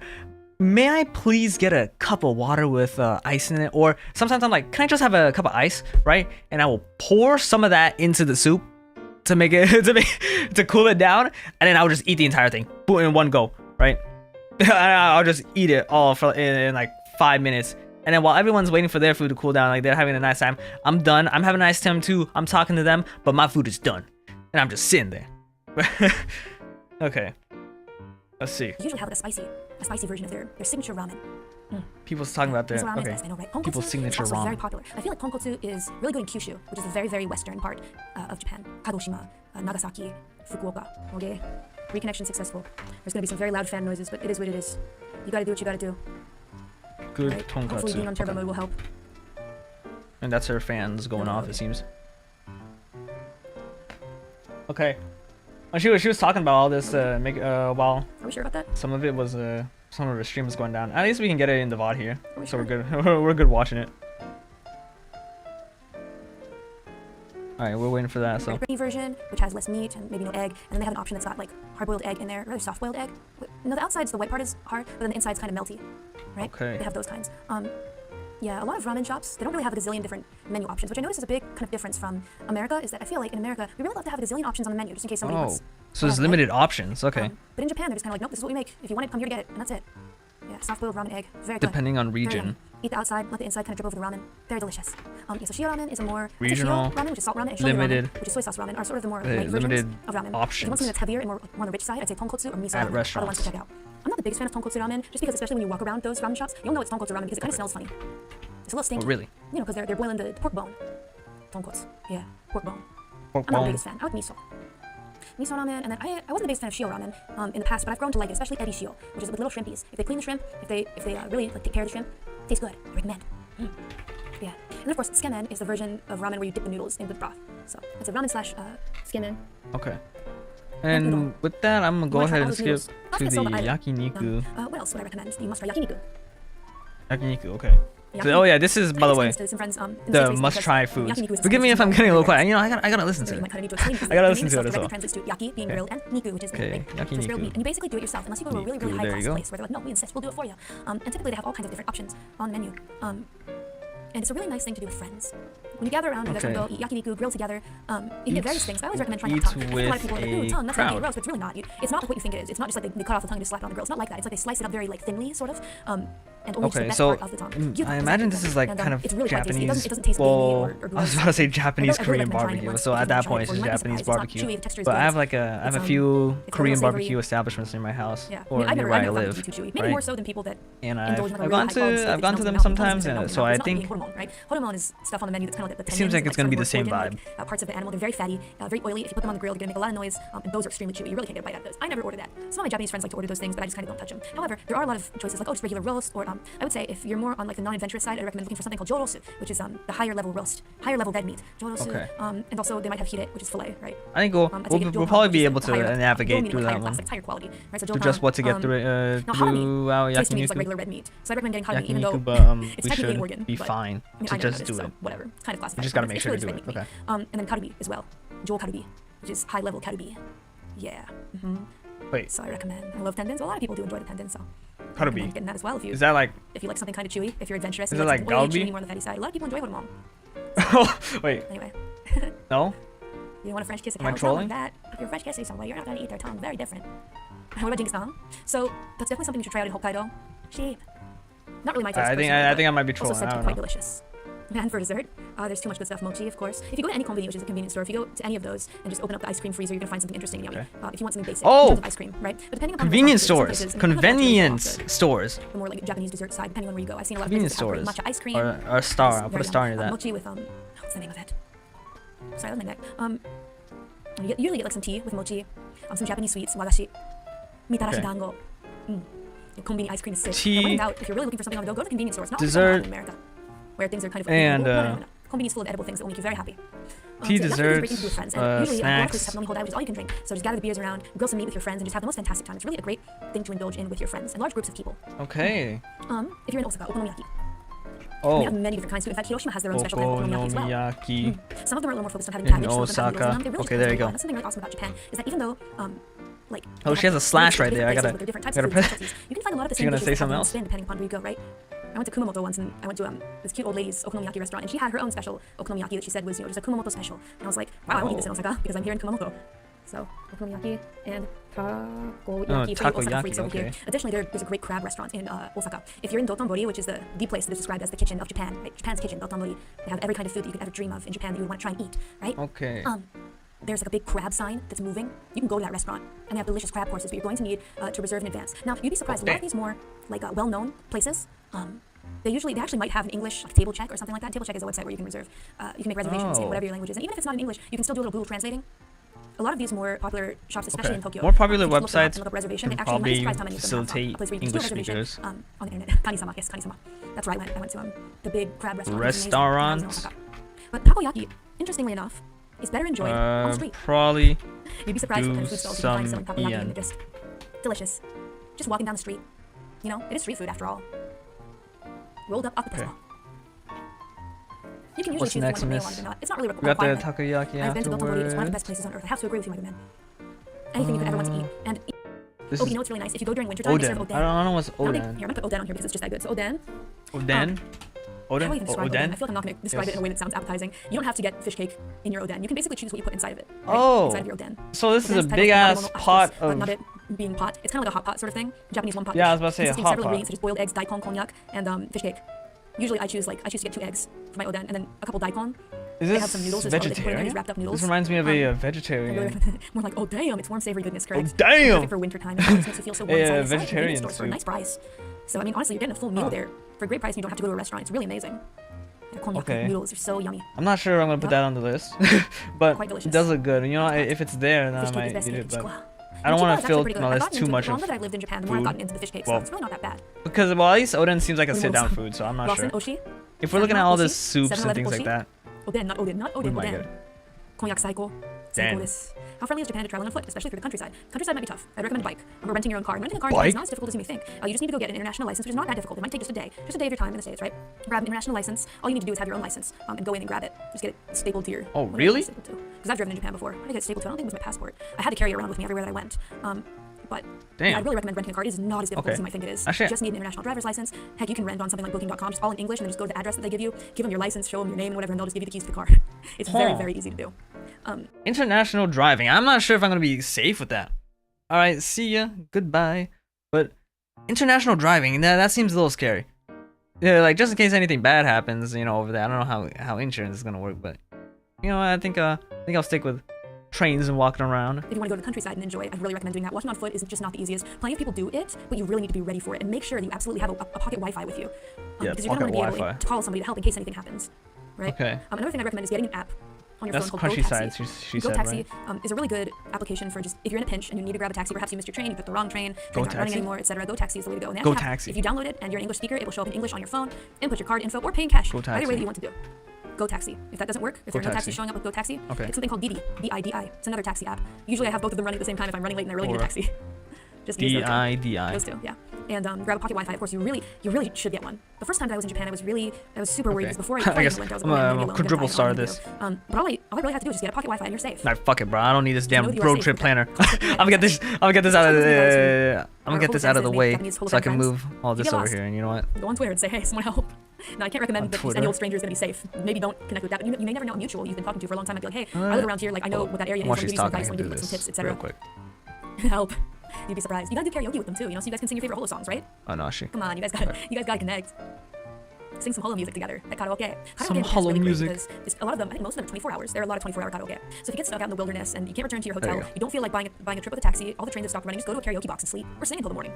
may I please get a cup of water with ice in it? Or sometimes I'm like, can I just have a cup of ice, right? And I will pour some of that into the soup to make it to cool it down, and then I'll just eat the entire thing in one go, right? I'll just eat it all in like 5 minutes, And then while everyone's waiting for their food to cool down, like they're having a nice time, I'm done. I'm having a nice time too. I'm talking to them, but my food is done, and I'm just sitting there. Okay, let's see. They usually have like a spicy version of their signature ramen. People's talking about their Ramen is okay. best, I know, right? People's Tonkotsu signature is also very ramen. popular. I feel like tonkotsu is really good in Kyushu, which is a very, very western part of Japan. Kagoshima, Nagasaki, Fukuoka. Okay, reconnection successful. There's gonna be some very loud fan noises, but it is what it is. You gotta do what you gotta do. Good Right? Hopefully being on tonkatsu. turbo Okay. mode will help. And that's her fans going off, it seems. Okay. When she was talking about all this, while Are we sure about that? some of it was some of her stream was going down. At least we can get it in the VOD here, Are we so sure? we're good. We're good watching it. All right, we're waiting for that. So Brittany version, which has less meat and maybe no egg, and then they have an option that's got like hard-boiled egg in there, rather soft-boiled egg. No, the outside's the white part is hard, but then the inside's kind of melty, right? Okay. They have those kinds. Yeah, a lot of ramen shops, they don't really have a gazillion different menu options, which I notice is a big kind of difference from America, is that I feel like in America, we really love to have a gazillion options on the menu, just in case somebody wants. so there's limited options. Okay. But in Japan, they're just kind of like, nope, this is what we make. If you want it, come here to get it, and that's it. Yeah, soft-boiled ramen egg, very good. Depending on Very yummy. region. Eat the outside, let the inside kind of drip over the ramen. Very delicious. Yeah, so shio ramen is a more Regional, shio ramen, which is salt ramen, and shoyu limited, ramen, which is soy sauce ramen, are sort of the more light limited versions of ramen. If you options want something that's heavier and more on the rich side, I'd say tonkotsu or miso at ramen are the ones restaurants. to check out. I'm not the biggest fan of tonkotsu ramen, just because especially when you walk around those ramen shops, you'll know it's tonkotsu ramen because it kind of smells funny. It's a little stinky. Oh, really? You know, because they're boiling the pork bone. Tonkotsu. Yeah, pork bone. Pork I'm not the bone. biggest fan. I like miso. Miso ramen, and then I wasn't the biggest fan of shio ramen in the past, but I've grown to like it, especially eri shio, which is with little shrimpies. If they clean the shrimp, if they really like take care of the shrimp, tastes good. I recommend. Yeah. And then of course, skemen is the version of ramen where you dip the noodles in with broth. So it's a ramen slash skemen. Okay. And with that, I'm gonna go wanna try ahead all and those skip noodles? Not to the so, but I- yakiniku. What else would I recommend? You must try yakiniku. Yakiniku. Okay. So, oh yeah, this is, by the way, Some friends, in the series must-try because foods. yakiniku is Forgive me if I'm getting a little quiet. You know, I gotta listen So to you might it. kind of need to explain because I gotta the listen name to it itself as well. directly translates to yaki, being grilled, and niku, which is Okay, like so it's grilled yakiniku. meat. And you basically do it yourself unless you go to a really, really Niku, high there class you go. place where they're like, no, we insist, we'll do it for you. And typically they have all kinds of different options on the menu. And it's a really nice thing to do with friends. When you gather around, you guys can go eat yakiniku, grill together. You can get various things. I always recommend trying eat tongue. I think a lot of with people are like, a ooh, tongue, that's gonna be crowd. gross, but it's really not. It's not like what you think it is. It's not just like they cut off the tongue and just slap it on the grill. It's not like that. It's like they slice it up very like thinly, sort of. And only just the Okay, best so part of the tongue. Beautiful. I imagine this is like And, kind of it's really quite tasty. Japanese. It doesn't taste Well, gamey or I was about to say Japanese I really Korean recommend trying it barbecue. once So if at you that can try it point, it's before. You might be Japanese surprised. It's not barbecue. chewy, the texture is But good. I have like I have a It's, few it's a Korean little barbecue savory. establishments near my house Yeah, or I've near never where I found it to live, be too chewy. Maybe right? more so than people that And indulge in I've like gone really high-quality to steak I've that gone to smells them like mountains sometimes, and and stuff. so I It's not think really hormone, right? Hormone is stuff on the menu that's kind of like the it seems tendons like and, it's gonna be sort the of same organ, vibe. parts of the animal. They're very fatty, very oily. If you put them on the grill, they're gonna make a lot of noise, and those are extremely chewy. You really can't get a bite out of those. I never order that. Some of my Japanese friends like to order those things, but I just kind of don't touch them. However, there are a lot of choices like just regular roast, or I would say if you're more on like the non-adventurous side, I recommend looking for something called jorosu, which is the higher level roast, higher level red meat. Jorosu, Okay. and also they might have hire, which is fillet, right? I think we'll I'd say get we'll Johan, probably which be is able the higher to up. navigate Johan through means that higher class, one. like higher quality, right? So To Johan, just what to get through now harami throughout tastes to me just like yakiniku. regular red meat. So I recommend getting harami, even though Yakiniku, but it's we technically an should organ, be but, fine I mean, to I know just this, do so it. whatever. It's kind of classified. You just gotta It's make sure to really do just it. red Okay. meat. And then karubi as well. Jo karubi, which is high level karubi. Yeah. Wait, So I recommend. I love tendons. A lot of people do enjoy the tendons, so I karubi. recommend getting that as well if you Is that like? like something kind of chewy. If you're adventurous, Is you it like like something way galbi? chewy, more on the fatty side. A lot of people enjoy hormone. Wait, Anyway, no. you don't want a French kiss a Am I cow? It's not trolling? like that. If you're French kissing someone, you're not gonna eat their tongue. Very different. What about Genghis Khan? So that's definitely something you should try out in Hokkaido. Sheep. Not really my taste. I think personally, I but think I might be also trolling. said I to be don't quite know. delicious. And for dessert, there's too much good stuff. Mochi, of course. If you go to any convenience, which is a convenience store, if you go to any of those and just open up the ice cream freezer, you're gonna find something interesting and yummy. Okay. If you want something basic, Oh! in terms of ice cream, right? But depending upon Convenience the restaurant, stores. some places, I mean, Convenience the stores. more like Japanese dessert side, depending on where you go. I've seen a lot of Convenience places that have stores. great matcha ice cream. Or a star. I'll put Very a star yummy. near that. Mochi with what's the name of it? Sorry, that's my neck. You usually get like some tea with mochi, some Japanese sweets, wagashi, mitarashi Okay. dango. Konbini ice cream is sick. Tea, Now, when in doubt, if you're really looking for something on the go, go to convenience stores. Not dessert, in America, where things are kind of and, Konbini is full of edible things that will make you very happy. tea, so that's really great thing desserts, to do with friends. And usually, a lot of places snacks. have nomi hodai, which is all you can drink. So just gather the beers around, grill some meat with your friends, and just have the most fantastic time. It's really a great thing to indulge in with your friends and large groups of people. Okay. If you're in Osaka, okonomiyaki. Oh. They have many different kinds too. In fact, Hiroshima has their own special kind of okonomiyaki as well. Okonomiyaki. Some of them are a little more focused on having In cabbage. Some of them have Osaka. noodles in them. They're really Okay, there you focused on go. And that's something really awesome about Japan is that even though like Oh, they she has a have slash right different there. I places gotta- with their different types gotta of food and press- specialties, you can find a lot of the She same gonna dishes say that something have else? spin depending upon where you go, right? I went to Kumamoto once and I went to this cute old lady's okonomiyaki restaurant and she had her own special okonomiyaki that she said was just a Kumamoto special. And I was like, wow, I won't eat this in Osaka because I'm here in Kumamoto. So okonomiyaki and takoyaki for you Osaka freaks over here. Additionally, there's a great crab restaurant in Osaka. If you're in Dotonbori, which is the place that is described as the kitchen of Japan, right? Japan's kitchen, Dotonbori. They have every kind of food that you could ever dream of in Japan that you would want to try and eat, right? Okay. There's like a big crab sign that's moving. You can go to that restaurant, and they have delicious crab courses, but you're going to need to reserve in advance. Now, you'd be surprised. A lot of these more like well-known places, they actually might have an English like, table check or something like that. Table check is a website where you can reserve, you can make reservations in whatever your language is, and even if it's not in English, you can still do a little Google translating. A lot of these more popular shops, especially in Tokyo, more popular websites reservation, can they actually probably might surprise how many of them have, facilitate a place where you can English do a reservation, speakers. On the internet. Kanisama, yes, Kanisama. That's right. I went to the big crab restaurant. Restaurant. But takoyaki, interestingly enough, is better enjoyed on the street. Probably. You'd be surprised what kind of food stalls you can find selling takoyaki, Yen. and they're just delicious. Just walking down the street. You know, it is street food after all. Rolled up octopus. You can usually What's choose next one in you this? want or not. It's not really We got the required. takoyaki I've been to Dotonbori. It's one of the afterwards. best places on earth. I have to agree with you, my good man. Anything you could ever want to eat. And This you is know what's really nice? If you go during wintertime, they serve Oden. oden. I don't know what's Here, I'm Oden. gonna put oden on here because it's just that good. So oden. Oden? How do I even Oden? describe oden? I Oden? feel like I'm not going to describe it in a way that sounds appetizing. You don't have to get fish cake in your oden. You can basically choose what you put inside of it. Right? Oh. Inside of your oden. So this is a Oden's big ass pot of. Not it being pot. It's kind of like a hot pot sort of thing. Japanese one pot. Yeah, I was dish. about to say a Consisting of hot several pot. ingredients such as boiled eggs, daikon, konjac, and fish cake. Usually I choose to get 2 eggs for my oden and then a couple daikon. Is They have some noodles this as well. They put in vegetarian? these wrapped up noodles. This reminds me of a I vegetarian. really more like, oh damn, it's warm savory goodness, correct? Oh, damn! Perfect for winter time. It always makes you feel so warm. Yeah, inside. It's like vegetarian convenience stores for a soup. nice price. So I mean, honestly, you're getting a full meal there for a great price, and you don't have to go to a restaurant. It's really amazing. Yeah, konjac Okay. noodles are so yummy. I'm not sure I'm gonna put that on the list, but Quite delicious. it does look good. You know, if it's there, then Fish I cake is might best eat eat. it. But Wow. I don't want to fill Chipotle is my actually list pretty too good. much The of longer that I've lived in Japan, the more I've food. gotten into the fish cake stuff. It's really not that bad. because well, at least Oden seems like a sit-down Oden. food, so I'm not Lawson, sure. Oshi, If we're looking at Seven-Up, all the Oshi, soups and 7-Eleven, things like Oshi. that, Oden, not Oden, not oh Oden, my Oden. god. Konjac Saiko. Damn. Saiko desu. How friendly is Japan to traveling on foot, especially through the countryside? Countryside might be tough. I'd recommend a bike. Or renting your own car. And renting a car Bike? is not as difficult as you may think. You just need to go get an international license, which is not that difficult. It might take just a day. Just a day of your time in the States, right? Grab an international license. All you need to do is have your own license and go in and grab it. Just get it stapled to your. Oh, whatever really? it's stapled to. Because I've driven in Japan before. I get it stapled to. I don't think it was my passport. I had to carry it around with me everywhere that I went. But Damn. yeah, I'd really recommend renting a car. It is not as difficult as you might think it is. Actually, You just need an international driver's license. Heck, you can rent on something like Booking.com, just all in English, and then just go to the address that they give you, give them your license, show them your name and whatever, and they'll just give you the keys to the car. It's very, very easy to do. International driving. I'm not sure if I'm gonna be safe with that. All right, see ya, goodbye. But international driving, that seems a little scary. Yeah, like just in case anything bad happens, you know, over there. I don't know how insurance is gonna work, but you know, I think I'll stick with trains and walking around. If you want to go to the countryside and enjoy, I'd really recommend doing that. Walking on foot is just not the easiest. Plenty of people do it, but you really need to be ready for it and make sure that you absolutely have a pocket Wi-Fi with you. Yeah, because you're going to pocket want to be able Wi-Fi. to call somebody to help in case anything happens. Right? Okay. Another thing I recommend is getting an app on your That's phone called countryside. GoTaxi. She said, GoTaxi right? is a really good application for just if you're in a pinch and you need to grab a taxi. Perhaps you missed your train, you took the wrong train, trains aren't running GoTaxi? anymore, etc. GoTaxi is the way to go. And they actually have- GoTaxi. If you download it and you're an English speaker, it will show up in English on your phone. Input your card info or pay in cash. Either way GoTaxi. that you want to do. GoTaxi. If that doesn't work, if there's no taxi GoTaxi. showing up with GoTaxi, Okay. it's something called Didi. D-I-D-I. It's another taxi app. Usually I have both of them running at the same time if I'm running late and I really need a Or taxi. Just use those two. D-I-D-I. Those two, yeah. And grab a pocket Wi-Fi. Of course, you really should get one. The first time that I was in Japan, I was super worried Okay. because before I I guess went, I was I'm like, a oh, maybe alone, quadruple gonna die, star I don't know this. what to do. But all I really have to do is just get a pocket Wi-Fi and you're safe. Nah, fuck it, bro. I don't need this damn know that you are road safe trip with planner. that. I'm gonna get this. I'm gonna get this out of the. I'm gonna Our get this out of the hologram way Japanese so I can hologram move all You this get over lost. here. And you know what? Go on Twitter and say, hey, someone help. No, I can't recommend On that just Twitter? any old stranger is going to be safe. Maybe don't connect with that. But you may never know a mutual you've been talking to for a long time. I'd be like, hey, I live around here. Like, I know what that area is. While Let me she's give you some talking, I advice. can Let me do give you some this tips, etc. real quick. Help. You'd be surprised. You gotta do karaoke with them too, you know, so you guys can sing your favorite holo songs, right? Oh no, she. Come on, you guys gotta connect. Sing some holo music together at karaoke. Some Karaoke is holo really great music. because a lot of them, I think most of them are 24 hours. There are a lot of 24-hour karaoke. So if you get stuck out in the wilderness and you can't return to your There hotel, you you don't feel like buying a trip with a taxi, all the trains have stopped running, just go to a karaoke box and sleep or sing until the morning.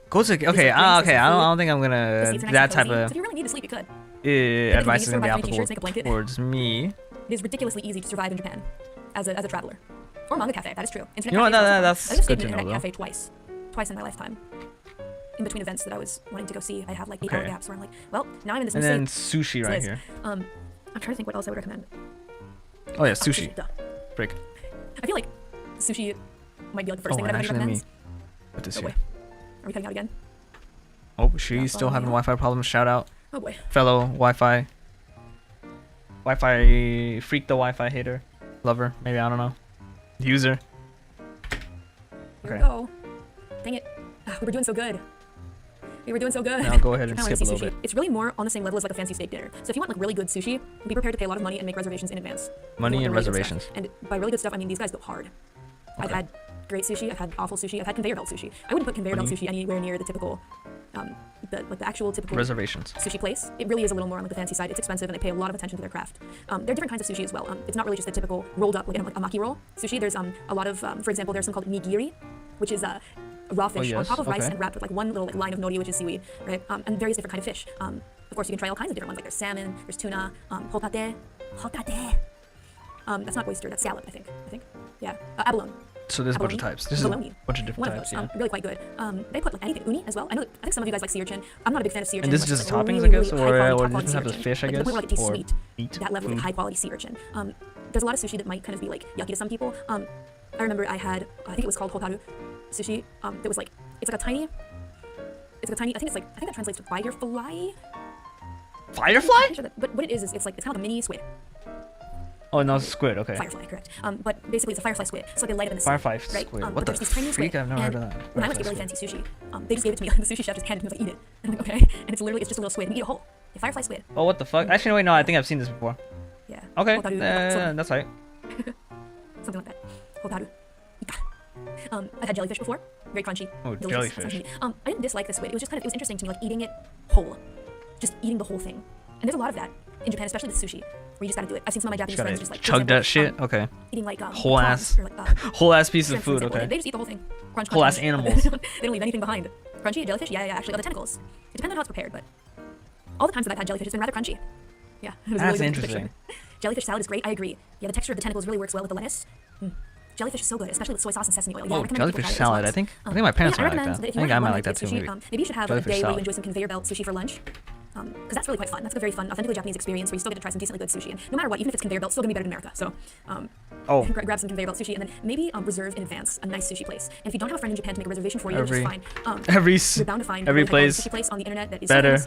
Go to okay. drinks, Okay. there's I some don't think I'm The gonna seats are nice that and type cozy. of So if you really need to sleep, you could. advice is store, gonna be buy 3 applicable t-shirts, make a blanket. towards me. It is ridiculously easy to survive in Japan as a traveler. Or manga cafe, that is true. Internet You know what, cafes are that's also fun. I've good stayed in to an internet know, cafe twice in my lifetime. In between events that I was wanting to go see, I have like 8-hour Okay. gaps where I'm like, well, now I'm in this new And then state. sushi So right it's, here. I'm trying to think what else I would recommend. Oh yeah, sushi. Duh. Break. I feel like sushi might be like the first Oh, thing and that everybody actually, let me recommends. put this Oh here. boy. Are we cutting out again? Oh, she's Yeah, still follow having me. Wi-Fi problems. Shout out, Oh boy. fellow Wi-Fi freak, the Wi-Fi hater, lover. Maybe I don't know. User. Here Okay. we go. Dang it. We were doing so good. We were doing so good. Now go ahead and I wanna skip a see little sushi. bit. It's really more on the same level as like a fancy steak dinner. So if you want like really good sushi, be prepared to pay a lot of money and make reservations in advance. Money If you and want really good reservations. stuff. And by really good stuff, I mean these guys go hard. I've had great sushi. I've had awful sushi. I've had conveyor belt sushi. I wouldn't put conveyor belt sushi anywhere near the typical, the actual typical reservations sushi place. It really is a little more on like the fancy side. It's expensive and they pay a lot of attention to their craft. There are different kinds of sushi as well. It's not really just the typical rolled up like a maki roll sushi. There's a lot of, for example, there's some called nigiri, which is raw fish on top of rice and wrapped with like one little like line of nori, which is seaweed, right? And various different kind of fish. Of course, you can try all kinds of different ones. Like there's salmon, there's tuna, hotate. That's not oyster. That's scallop, I think. Yeah, abalone. So there's a bunch of types. There's a bunch of different types. Yeah. Really quite good. They put like anything uni as well. I think some of you guys like sea urchin. I'm not a big fan of sea urchin. And this is just like, toppings, really, I guess, really or different types of fish, I guess, like, it tastes or sweet. meat. That level of high quality sea urchin. There's a lot of sushi that might kind of be like yucky to some people. I remember I had, I think it was called hotaru sushi. That was like, it's like a tiny. I think that translates to firefly. Firefly? Sure but what it is it's kind of like a mini squid. Oh no, it's squid. Okay. Firefly, correct. But basically it's a firefly squid. So they light up in the sea. Firefly right? squid. What but the there's these tiny freak? squid. I've never heard of that. When I went to get really fancy sushi, they just gave it to me. The sushi chef just handed it to me. I was like, eat it. And I'm like, okay. And it's just a little squid. And you eat a whole. A firefly squid. Oh, what the fuck? Actually, wait, no. I think I've seen this before. Yeah. Okay. That's right. Something like that. Hotaru. Ika. I've had jellyfish before. Very crunchy. Oh, delicious. jellyfish. I didn't dislike the squid. It was just it was interesting to me, like eating it whole. Just eating the whole thing. And there's a lot of that in Japan, especially with sushi, where you just gotta do it. I've seen some of my Japanese friends just like chug that shit. Okay. Eating like whole ass, or, like, whole ass piece of food. Okay. They just eat the whole thing. Crunch, whole ass crunch. animals. They don't leave anything behind. Crunchy jellyfish? Yeah. Actually, all the tentacles. It depends on how it's prepared, but all the times that I've had jellyfish, it's been rather crunchy. Yeah. That's really interesting. Jellyfish salad is great. I agree. Yeah, the texture of the tentacles really works well with the lettuce. Jellyfish is so good, especially with soy sauce and sesame oil. Yeah, oh, jellyfish salad. I think my parents might like that. I think I might like that too. Maybe. Maybe you should have a day where you enjoy some conveyor belt sushi for lunch. Because that's really quite fun. That's a very fun, authentically Japanese experience where you still get to try some decently good sushi. And no matter what, even if it's conveyor belt, it's still gonna be better in America. So, grab some conveyor belt sushi and then maybe reserve in advance a nice sushi place. And if you don't have a friend in Japan to make a reservation for you, which is fine. You're bound to find every sushi place on the internet that is better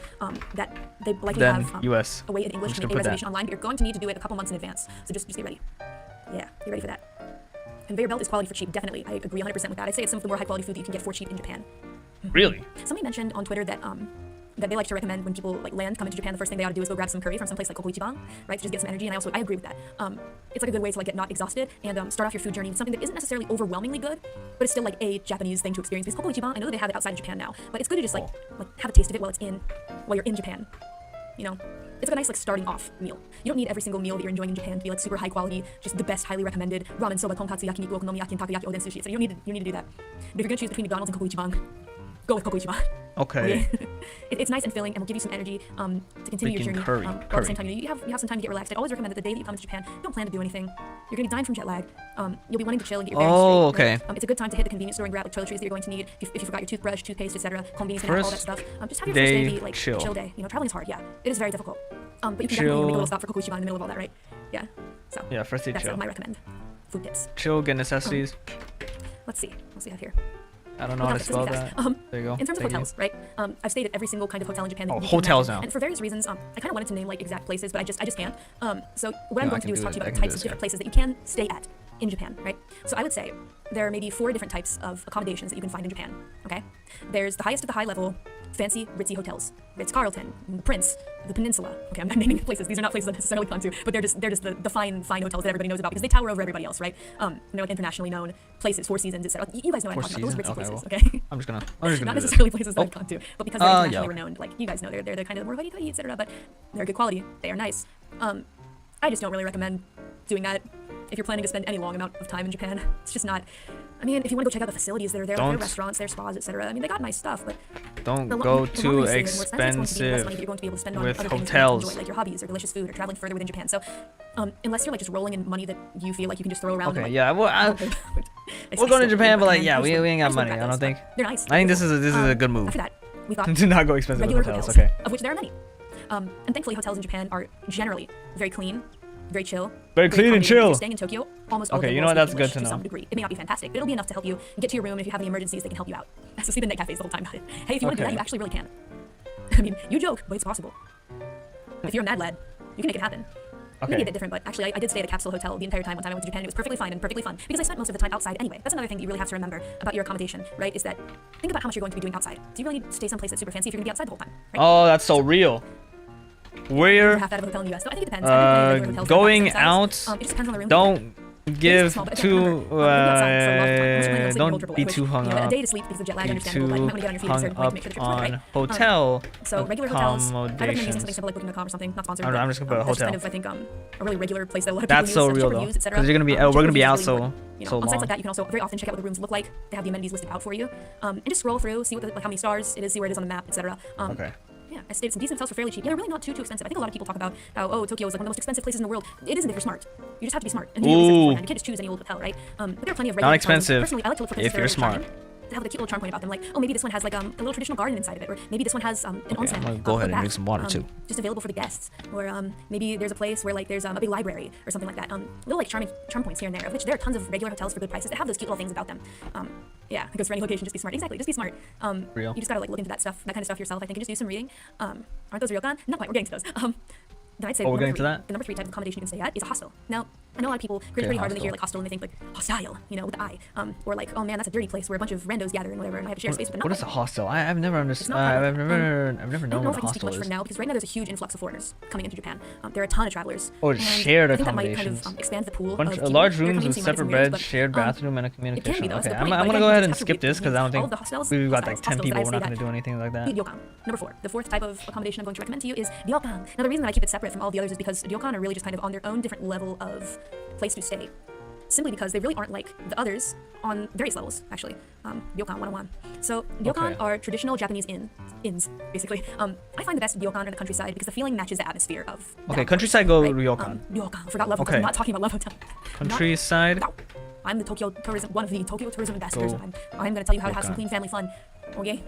that they likely have US. a way in English to make a reservation online, but you're going to need to do it a couple months in advance. So just get ready. Yeah, get ready for that. Conveyor belt is quality for cheap, definitely. I agree 100% with that. I'd say it's some of the more high quality food that you can get for cheap in Japan. Really? Somebody mentioned on Twitter that that they like to recommend when people like come into Japan, the first thing they ought to do is go grab some curry from some place like Kokoichiban, right? To just get some energy. And I agree with that. It's like a good way to like get not exhausted and start off your food journey with something that isn't necessarily overwhelmingly good, but it's still like a Japanese thing to experience. Because Kokoichiban, I know that they have it outside of Japan now, but it's good to just like have a taste of it while you're in Japan. You know, it's like a nice like starting off meal. You don't need every single meal that you're enjoying in Japan to be like super high quality, just the best, highly recommended ramen, soba, tonkatsu, yakiniku, okonomiyaki, and takoyaki, oden, sushi. So you need to do that. But if you're gonna choose between McDonald's and Kokoichiban, go with Kokoichiban. Okay. It's nice and filling and will give you some energy to continue your journey. Curry. While at the same time, you have some time to get relaxed. I always recommend that the day that you come to Japan, don't plan to do anything. You're gonna be dying from jet lag. You'll be wanting to chill and get your bearings straight. Okay. Right? It's a good time to hit the convenience store and grab like toiletries that you're going to need. If you forgot your toothbrush, toothpaste, etc., convenience and all that stuff. Just have your first day be like chill day. You know, traveling is hard. Yeah, it is very difficult. But you can definitely make a little stop for Kokoichiban in the middle of all that, right? Yeah. So. Yeah, first day that's chill. That's my recommend. Food tips. Chill, get necessities. Let's see. What's we have here? I don't know how to spell that. There you go. In terms of hotels, right? I've stayed at every single kind of hotel in Japan. Hotels now. And for various reasons, I kind of wanted to name like exact places, but I just can't. So what I'm going to do is talk to you about the types of different places that you can stay at in Japan, right? So I would say there are maybe 4 different types of accommodations that you can find in Japan. Okay, there's the highest of the high level, fancy, ritzy hotels. Ritz-Carlton, Prince, the Peninsula. Okay, I'm not naming places. These are not places I've necessarily gone to, but they're just the fine hotels that everybody knows about because they tower over everybody else, right? They're like internationally known places, Four Seasons, etc. You guys know what I'm talking about. Those ritzy places, okay? I'm just gonna not necessarily places that I've gone to, but because they're internationally renowned, like you guys know, they're kind of more hoity-toity, etc. But they're good quality. They are nice. I just don't really recommend doing that if you're planning to spend any long amount of time in Japan. It's just not. I mean, if you want to go check out the facilities that are there, like their restaurants, their spas, etc. I mean, they got nice stuff, but don't go too expensive with hotels, like your hobbies or delicious food or traveling further within Japan. So, unless you're like just rolling in money that you feel like you can just throw around. Okay, yeah, well, we're going to Japan, but like, yeah, we ain't got money. I don't think. They're nice. I think this is a good move. After that, we thought to not go expensive regular hotels. Okay. Of which there are many. And thankfully, hotels in Japan are generally very clean, very chill. Very clean and chill. If you're staying in Tokyo, almost all of them you know what? That's good to know. To some degree. It may not be fantastic, but it'll be enough to help you get to your room. If you have any emergencies, they can help you out. So sleep in night cafes the whole time. Hey, if you want to do that, you actually really can. I mean, you joke, but it's possible. If you're a mad lad, you can make it happen. Okay. Maybe a bit different, but actually I did stay at a capsule hotel the entire time one time I went to Japan. It was perfectly fine and perfectly fun because I spent most of the time outside anyway. That's another thing that you really have to remember about your accommodation, right? Is that think about how much you're going to be doing outside. Do you really need to stay someplace that's super fancy if you're going to be outside the whole time? Right? Oh, that's so real. Where half that of a hotel in the US. So I think it depends. going out, it just depends on the room. don't give small, but too remember, don't be too hung up. A day to sleep because of jet lag, understandable, but you might want to get on your feet at a certain point to make sure the trip is on right. hotel So regular hotels, I recommend using accommodations. something simple like Booking.com or something, not sponsored. I'm but, just gonna put a that's hotel. kind of, I think, a really regular place that a lot of That's people so use. real Check though, reviews, etc. because you're gonna be we're gonna be out so On sites long. like that, you can also very often check out what the rooms look like. They have the amenities listed out for you, and just scroll through, see what like how many stars it is, see where it is on the map, etc. Okay. Yeah, I stayed at some decent hotels for fairly cheap. Yeah, they're really not too expensive. I think a lot of people talk about how Tokyo is like one of the most expensive places in the world. It isn't if you're smart. You just have to be smart and do your research beforehand. You can't just choose any old hotel, right? But there are plenty of regular Not expensive hotels. Personally, I like to look for places if you're that are really smart. charming, that have like a cute little charm point about them. Like, oh, maybe this one has like a little traditional garden inside of it, or maybe this one has an onsen. I'm gonna go ahead and drink some water too. Just available for the guests, or maybe there's a place where like there's a big library or something like that. Little like charm points here and there, of which there are tons of regular hotels for good prices that have those cute little things about them. Yeah, it goes for any location. Just be smart. Exactly, just be smart. Real. You just gotta like look into that stuff, that kind of stuff yourself. I think, and just do some reading. Aren't those ryokan? Not quite. We're getting to those. Then I'd say Oh, we're number getting to three, that? the number 3 type of accommodation you can stay at is a hostel. Now, I know a lot of people cringe pretty hard when they hear like hostel and they think like hostile, you know, with the I, or like, oh man, that's a dirty place where a bunch of randos gather and whatever, and I have to share space with them. What is a hostel? I've never understood. not I've private. never I known don't know what if a I can speak hostel much for is. now because right now there's a huge influx of foreigners coming into Japan. There are a ton of travelers. Or and shared I think that might kind accommodations. of expand the pool. Bunch of of people. large There are rooms coming with to separate some rooms, beds, but, shared bathroom, and a It can communication. be though. Okay, That's the I'm point. gonna Like, go I ahead just and have to skip read this because I don't all think of the hostels. we got like Hostels 10 that people. I We're not stayed gonna do anything like that. Ryokan. Number 4. The fourth type of accommodation I'm going to recommend to you is ryokan. Now the reason that I keep it separate from all the others is because ryokan are really just kind of on their own different level of place to stay. Simply because they really aren't like the others on various levels, actually. Ryokan 101. So ryokan are traditional Japanese inns, basically. I find the best ryokan are in the countryside because the feeling matches the atmosphere of Okay, countryside go right? ryokan. Ryokan. Forgot love hotel. I'm not talking about love hotel. Countryside. No. I'm the Tokyo tourism, one of the Tokyo tourism ambassadors. And I'm going to tell you how to have some clean family fun. Okay?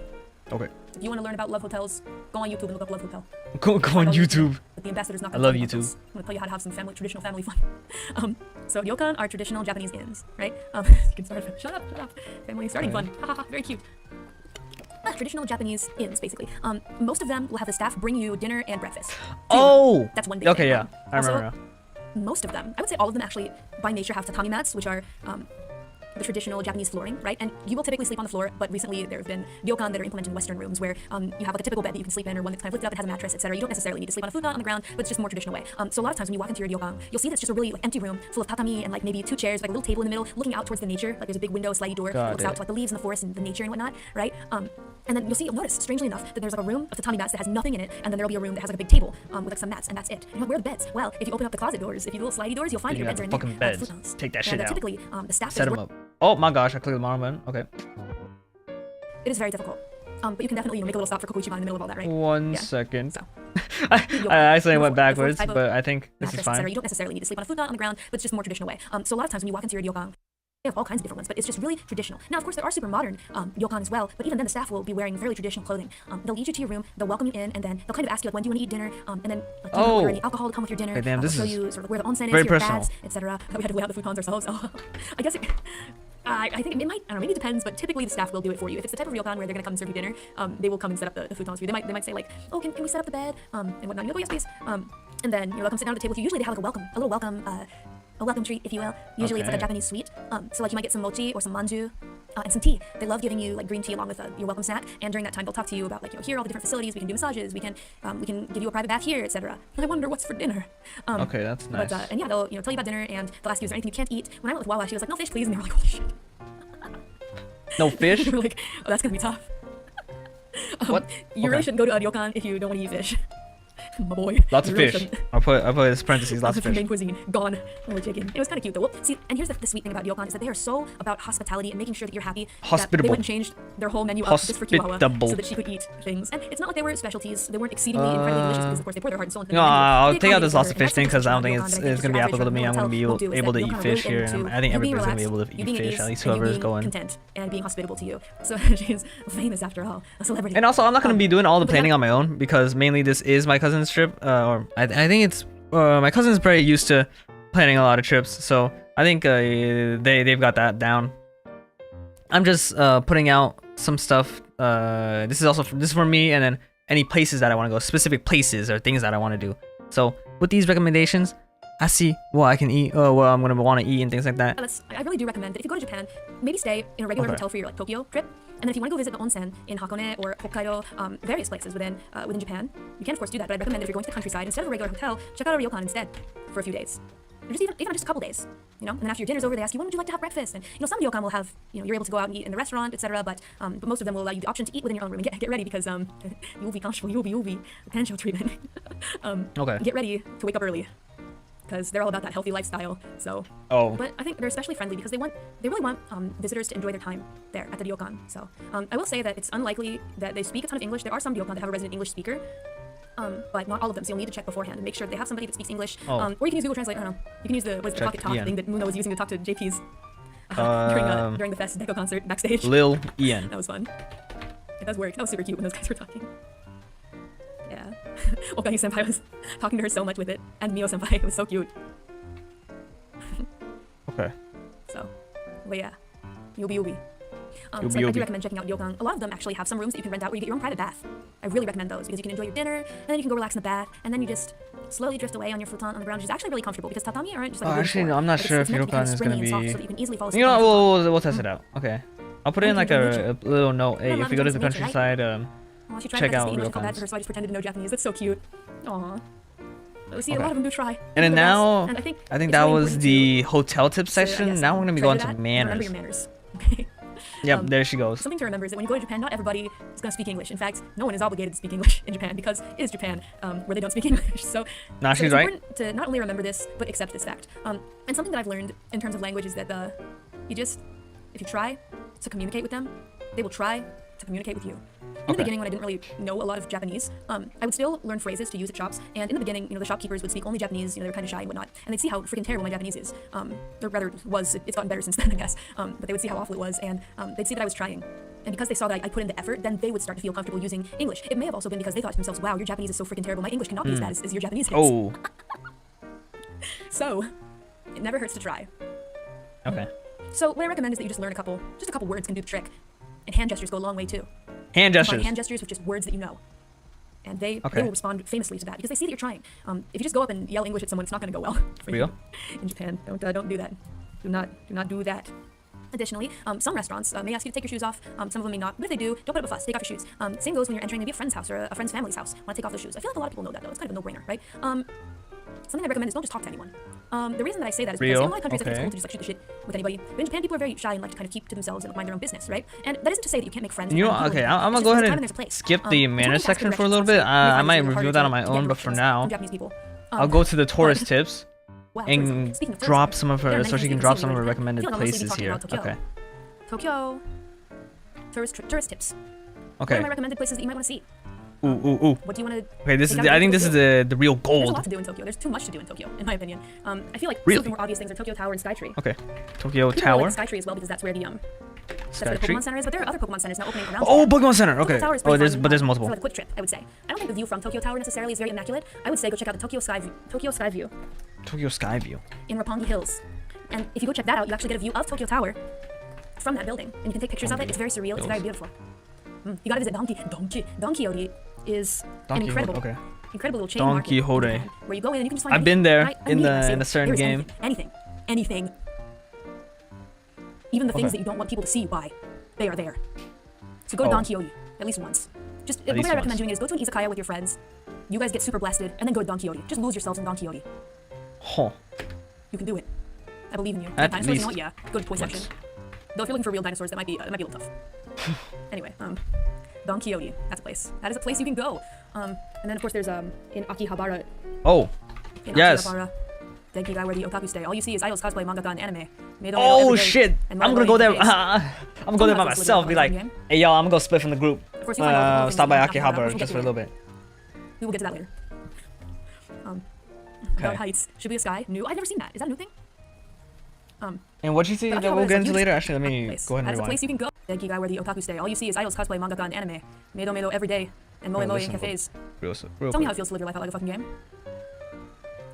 Okay. If you want to learn about love hotels, go on YouTube and look up love hotel. Go on YouTube. But the ambassador's not I gonna love tell you about YouTube. those. I'm gonna tell you how to have some traditional family fun. So ryokan are traditional Japanese inns, right? You can start. Shut up. Family starting fun. Ha ha ha. Very cute. Traditional Japanese inns, basically. Most of them will have the staff bring you dinner and breakfast. Oh. That's one big Okay, thing. yeah, I Also, remember now. most of them, I would say all of them actually, by nature, have tatami mats, which are the traditional Japanese flooring, right? And you will typically sleep on the floor, but recently there have been ryokan that are implemented in Western rooms where you have like a typical bed that you can sleep in, or one that's kind of lifted up, it has a mattress, etc. You don't necessarily need to sleep on a futon on the ground, but it's just a more traditional way. So a lot of times when you walk into your ryokan, you'll see that it's just a really like empty room full of tatami and like maybe 2 chairs, like a little table in the middle, looking out towards the nature. Like there's a big window, slidey door that looks out to like the leaves and the forest and the nature and whatnot, right? And then you'll notice, strangely enough, that there's like a room of tatami mats that has nothing in it, and then there'll be a room that has like a big table with like some mats, and that's it. And where are the beds? Well, if you open up the closet doors, if you do little slidey doors, you'll find that your beds are in fucking there. beds. Futons. Take that shit And out. typically, the staff Set them up. Oh my gosh, I clicked the wrong button. Okay. It is very difficult. But you can definitely make a little stop for kokuchiban in the middle of all that, right? One Yeah. second. So. I accidentally went The fourth backwards, type of but I think this is mattress, etc. fine. You don't necessarily need to sleep on a futon on the ground, but it's just a more traditional way. So a lot of times when you walk into your ryokan, they have all kinds of different ones, but it's just really traditional. Now, of course, there are super modern ryokan as well, but even then the staff will be wearing fairly traditional clothing. They'll lead you to your room, they'll welcome you in, and then they'll kind of ask you like, when do you want to eat dinner, and then like, do you want any alcohol to come with your dinner? Okay, damn, this they'll is show you sort of where the onsen is, very your personal. baths, etc. We had to lay out the futons ourselves. So I guess I think it might, I don't know, maybe it depends, but typically the staff will do it for you. If it's the type of ryokan where they're gonna come and serve you dinner, they will come and set up the futons for you. They might say like, oh, can we set up the bed, and whatnot. You'll go, yes, please. And then you're welcome to sit down at the table with you. Usually they have like a little welcome, a welcome treat, if you will. Usually it's like a Japanese sweet. So like you might get some mochi or some manju. And some tea. They love giving you like green tea along with your welcome snack. And during that time, they'll talk to you about like, here are all the different facilities. We can do massages. We can give you a private bath here, etc. I wonder what's for dinner. Okay, that's nice. But, and yeah, they'll tell you about dinner and they'll ask you is there anything you can't eat. When I went with Wawa, she was like, no fish, please. And they were like, holy shit. No fish? They were like, oh, that's gonna be tough. What? You really shouldn't go to a ryokan if you don't want to eat fish. My boy. Lots You of really fish. shouldn't. I'll put this parentheses. Lots of Main fish. cuisine gone. Only chicken. It was kind of cute though. Well, see, and here's the sweet thing about ryokan is that they are so about hospitality and making sure that you're happy. That they Hospitable. wouldn't change their whole menu up just for Chihuahua Hospitable. so that she could eat things. And it's not like they were specialties. They weren't exceedingly incredibly delicious because of course they pour their heart and soul into No, the menu. I'll They take out this accommodate lots for of her, fish and thing that's because I don't the think ryokan it's that I gonna be your applicable to me. I'm gonna be hotel will do is able to that eat ryokan fish really here. into I think you being everybody's gonna be relaxed, able to you eat being at fish. ease, At least and you whoever's being going. content and being hospitable to you. So she's famous after all, a celebrity. And also, I'm not gonna be doing all the but planning on my own because mainly this is my cousin's trip. Or I think it's my cousin's very used to planning a lot of trips, so I think they've got that down. I'm just putting out some stuff. This is for me, and then any places that I want to go, specific places or things that I want to do. So with these recommendations, I see what I can eat, what I'm gonna want to eat, and things like that. I really do recommend that if you go to Japan, maybe stay in a regular hotel for your like Tokyo trip. And then if you want to go visit the onsen in Hakone or Hokkaido, various places within Japan, you can of course do that. But I'd recommend that if you're going to the countryside, instead of a regular hotel, check out a ryokan instead for a few days. just even just a couple days, you know. And then after your dinner's over, they ask you, when would you like to have breakfast? And you know, some ryokan will have, you know, you're able to go out and eat in the restaurant, etc. But most of them will allow you the option to eat within your own room and get ready because you'll be comfortable, you'll be Pancho treatment. Okay. Get ready to wake up early because they're all about that healthy lifestyle. So. Oh. But I think they're especially friendly because they really want visitors to enjoy their time there at the ryokan. So I will say that it's unlikely that they speak a ton of English. There are some ryokan that have a resident English speaker. But not all of them, so you'll need to check beforehand and make sure they have somebody that speaks English. Or you can use Google Translate, I don't know. You can use the pocket talk thing that Muno was using to talk to JP's during the Fest Deco concert backstage. Lil Ian. That was fun. It does work. That was super cute when those guys were talking. Yeah. Okagi Senpai was talking to her so much with it. And Mio Senpai, it was so cute. Okay. So, but yeah. Yubi. So I do recommend checking out ryokan. A lot of them actually have some rooms that you can rent out where you get your own private bath. I really recommend those because you can enjoy your dinner, and then you can go relax in the bath, and then you just slowly drift away on your futon on the ground, which is actually really comfortable because tatami aren't just like actually, no, I'm not sure if ryokan is going to be... so that you can easily fall asleep. You know, we'll test it out. Okay. I'll put in like a little note. Hey, if you go to the countryside, check out ryokans. So I just pretended to know Japanese. That's so cute. Aww. See, a lot of them do try. And then now, and I think that was the hotel tip section. Now we're going to be going to manners. Remember your manners. Okay. Yep, there she goes. Something to remember is that when you go to Japan, not everybody is going to speak English. In fact, no one is obligated to speak English in Japan because it is Japan, where they don't speak English. So, she's it's right. important to not only remember this, but accept this fact. And something that I've learned in terms of language is that if you try to communicate with them, they will try to communicate with you. In the beginning, when I didn't really know a lot of Japanese, I would still learn phrases to use at shops. And in the beginning, you know, the shopkeepers would speak only Japanese. You know, they were kind of shy and whatnot. And they'd see how freaking terrible my Japanese is. Or rather, it's gotten better since then, I guess. But they would see how awful it was, and they'd see that I was trying. And because they saw that I put in the effort, then they would start to feel comfortable using English. It may have also been because they thought to themselves, wow, your Japanese is so freaking terrible. My English cannot be as bad as your Japanese is. Oh. So, it never hurts to try. Okay. So what I recommend is that you just learn a couple words can do the trick. And hand gestures go a long way too. Hand gestures. Combine hand gestures with just words that you know. And they will respond famously to that because they see that you're trying. If you just go up and yell English at someone, it's not going to go well for you. In Japan. Don't do that. Do not do that. Additionally, some restaurants may ask you to take your shoes off. Some of them may not. But if they do, don't put up a fuss. Take off your shoes. Same goes when you're entering maybe a friend's house or a friend's family's house. Want to take off their shoes. I feel like a lot of people know that though. It's kind of a no-brainer, right? Something I recommend is don't just talk to anyone. The reason that I say that is because in a lot of countries, I think it's cool to just like shoot the shit with anybody. But in Japan, people are very shy and like to kind of keep to themselves and like, mind their own business, right? And that isn't to say that you can't make friends. You know, okay, I'm gonna go ahead and skip the manners section for a little bit. I might review that on my own, but for now, I'll go to the tourist tips and drop some of her, so she can drop some of her recommended places here. Okay. Tokyo. Tourist tips. Okay. What are my recommended places that you might want to see? Ooh. What do you want to? Okay, I think this is the real gold. There's a lot to do in Tokyo. There's too much to do in Tokyo, in my opinion. I feel like some of the more obvious things are Tokyo Tower and Skytree. Okay. Tokyo People Tower. like Skytree as well because that's where the Pokemon Center is. But there are other Pokemon centers now opening around. Oh, Pokemon Center. Okay. Oh, there's multiple. For like a quick trip, I would say. I don't think the view from Tokyo Tower necessarily is very immaculate. I would say go check out the Tokyo Skyview. Tokyo Skyview. In Roppongi Hills. And if you go check that out, you actually get a view of Tokyo Tower from that building, and you can take pictures of it. It's very surreal. It's very beautiful. You gotta visit Don Quixote is an incredible little chain market where you go in and you can just find. I've been there in a certain game. Anything. Even the things that you don't want people to see, why they are there. So go to Don Quixote at least once. Just the way I recommend doing it is go to an izakaya with your friends. You guys get super blasted, and then go to Don Quixote. Just lose yourselves in Don Quixote. Huh. You can do it. I believe in you. At dinosaurs, least you know what? Yeah. Go to the toy section. Though if you're looking for real dinosaurs, that might be a little tough. Anyway, Don Quixote. That's a place. That is a place you can go. And then of course there's in Akihabara. Oh. Yes. Akihabara, Denki-gai, where the otaku stay. All you see is idols, cosplay, mangaka, and anime. Oh shit! I'm gonna go there. I'm gonna go there by myself. Be like, hey y'all, I'm gonna go split from the group. Stop by Akihabara just for a little bit. We will get to that later. About Heights, Shibuya Sky, new. I've never seen that. Is that a new thing? And what'd you say that we'll get into later? Actually, let me go ahead and rewind. That's a place you can go. Denki-gai, where the otaku stay. All you see is idols, cosplay, mangaka, and anime. Medo every day, and moe in cafes. Tell me how it feels to live your life out like a fucking game.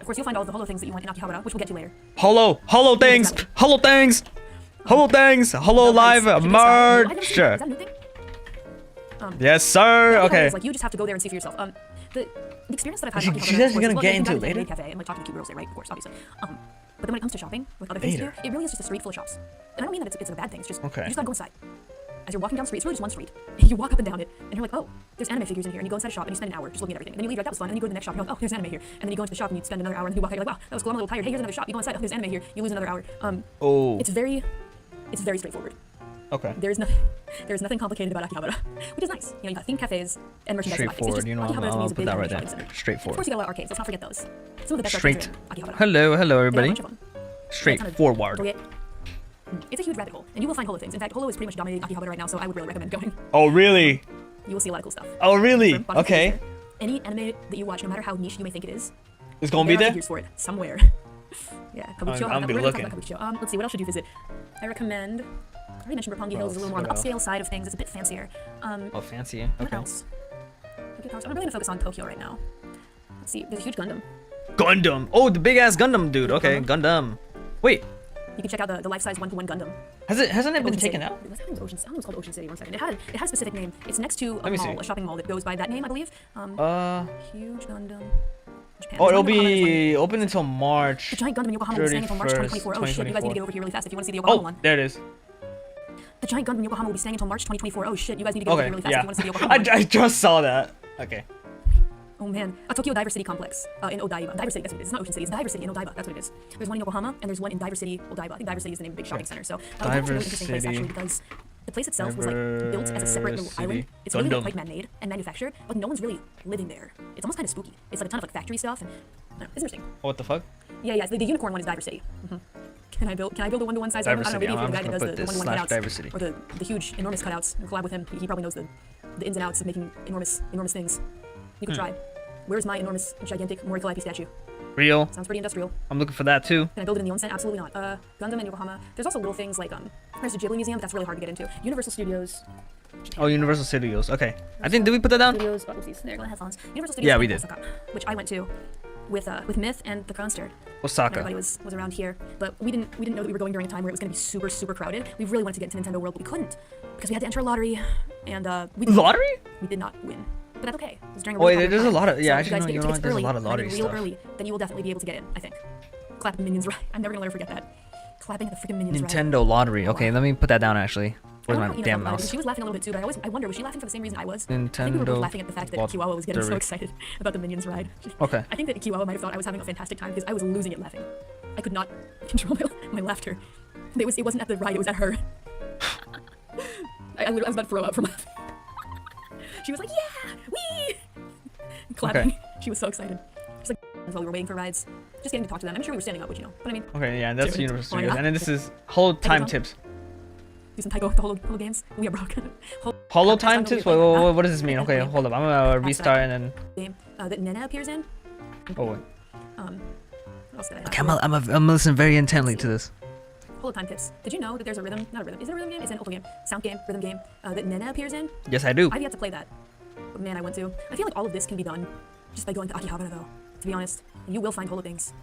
Of course, you'll find all of the holo things that you want in Akihabara, which we'll get to later. Holo things, holo live merch. Is that a new thing? Yes, sir. Okay. Like you just have to go there and see for yourself. The experience that I've had. She says you're gonna get into it later. Cafe and like talking to cute girls there, right? Of course, obviously. But then when it comes to shopping with other things to do, it really is just a street full of shops. And I don't mean that it's a bad thing. It's just you just gotta go inside. as you're walking down the street, it's really just one street. And you walk up and down it, and you're like, oh, there's anime figures in here. And you go inside a shop and you spend an hour just looking at everything. And then you leave, you're like, that was fun. And then you go to the next shop and you're like, oh, there's anime here. And then you go into the shop and you spend another hour and then you walk out, you're like, wow, that was cool. I'm a little tired. Hey, here's another shop. You go inside, oh, there's anime here. You lose another hour. It's very straightforward. Okay. There's nothing complicated about Akihabara, which is nice. You know, you got themed cafes and merchandise. Straightforward. You know, I'll put that right there. Straightforward. Of course, you got a lot of arcades. Let's not forget those. Some of the best Straight. arcades are in Akihabara. Hello, everybody. Straightforward. It's a huge rabbit hole, and you will find holo things. In fact, holo is pretty much dominating Akihabara right now, so I would really recommend going. Oh, really? You will see a lot of cool stuff. Oh, really? Okay. Any anime that you watch, no matter how niche you may think it is, it's gonna be there? Figures for it somewhere. Yeah, I'm gonna be looking. Let's see, what else should you visit? I recommend. I already mentioned Roppongi Hills is a little more on the upscale side of things. It's a bit fancier. Oh, fancy. What Okay. else? I'm really gonna focus on Tokyo right now. Let's see. There's a huge Gundam. Gundam. Oh, the big ass Gundam, dude. Okay, Gundam. Wait. You can check out the life-size 1-to-1 Gundam. Hasn't it been Ocean taken City. out? I don't know if it's called Ocean City. 1 second. It had a specific name. It's next to a mall, a shopping mall that goes by that name, I believe. Huge Gundam. Japan. Oh, it'll be open until March. The giant Gundam in Yokohama will be staying until March 2024. Oh shit, you guys need to get over here really fast if you want to see the Yokohama one. There it is. The giant Gundam in Yokohama will be staying until March 2024. Oh shit, you guys need to get over here really fast if you want to see the Yokohama one. I just saw that. Okay. Oh man, a Tokyo Diver City complex in Odaiba. Diver City, that's what it is. It's not Ocean City, it's Diver City in Odaiba. That's what it is. There's one in Yokohama and there's one in Diver City, Odaiba. I think Diver City is the name of the big shopping center. So that was a really interesting place actually because the place itself was like built as a separate little island. It's really quite man-made and manufactured, but no one's really living there. It's almost kind of spooky. It's like a ton of like factory stuff and it's interesting. What the fuck? Yeah. The unicorn one is Diver City. Can I build a 1-to-1 size Diver island? I don't know. City. Maybe if you're the guy I'm that gonna does put the this 1-to-1 Diver cutouts City. or the huge enormous cutouts. Collab with him. He probably knows the ins and outs of making enormous things. You could try. Where's my enormous, gigantic mori calliope statue? Real. Sounds pretty industrial. I'm looking for that too. Can I build it in the onsen? Absolutely not. Gundam in Yokohama. There's also little things like there's a Ghibli museum, but that's really hard to get into. Universal Studios. Japan. Oh, Universal Studios. Okay. I think did we put that down? Studios. Oh, oopsies. There, go the headphones. Universal Studios. Yeah, we did. Osaka, which I went to with Myth and the Kronsterd. Osaka. Everybody was around here, but we didn't know that we were going during a time where it was going to be super crowded. We really wanted to get into Nintendo World, but we couldn't because we had to enter a lottery, and lottery? We did not win. But that's okay. It was during a really there's a lot of so actually no, you know what? There's a lot of lottery real stuff. early, then you will definitely be able to get in. I think. Clap at the minions ride. I'm never gonna let her forget that. Clapping at the freaking minions ride. Nintendo lottery. Okay, let me put that down actually. Where's my damn mouse? She was laughing a little bit too, but I wonder, was she laughing for the same reason I was? Nintendo. I think we were both laughing at the fact that Kiwawa was getting so excited about the minions ride. Okay. I think that Kiwawa might have thought I was having a fantastic time because I was losing it laughing. I could not control my laughter. It wasn't at the ride, it was at her. I was about to throw up from laughing. She was like, yeah, wee! Clapping. Okay. She was so excited. Just like while we were waiting for rides, just getting to talk to them. I'm sure we were standing up, but you know. But I mean. Okay, yeah, that's Universal Studios, and then this is Holo Time Tips. Do some Taiko with the Holo games. We are broke. Holo Time Tips. Wait, what does this mean? Okay, hold up. I'm gonna restart and then. Game that Nena appears in. Oh wait. What else did I have? Okay, I'm listening very intently to this. Holo Time Tips. Did you know that there's a rhythm? Not a rhythm. Is it a rhythm game? It's an auto game, sound game, rhythm game that Nena appears in. Yes, I do. I've yet to play that. But man, I want to. I feel like all of this can be done just by going to Akihabara, though. To be honest, you will find Holo things.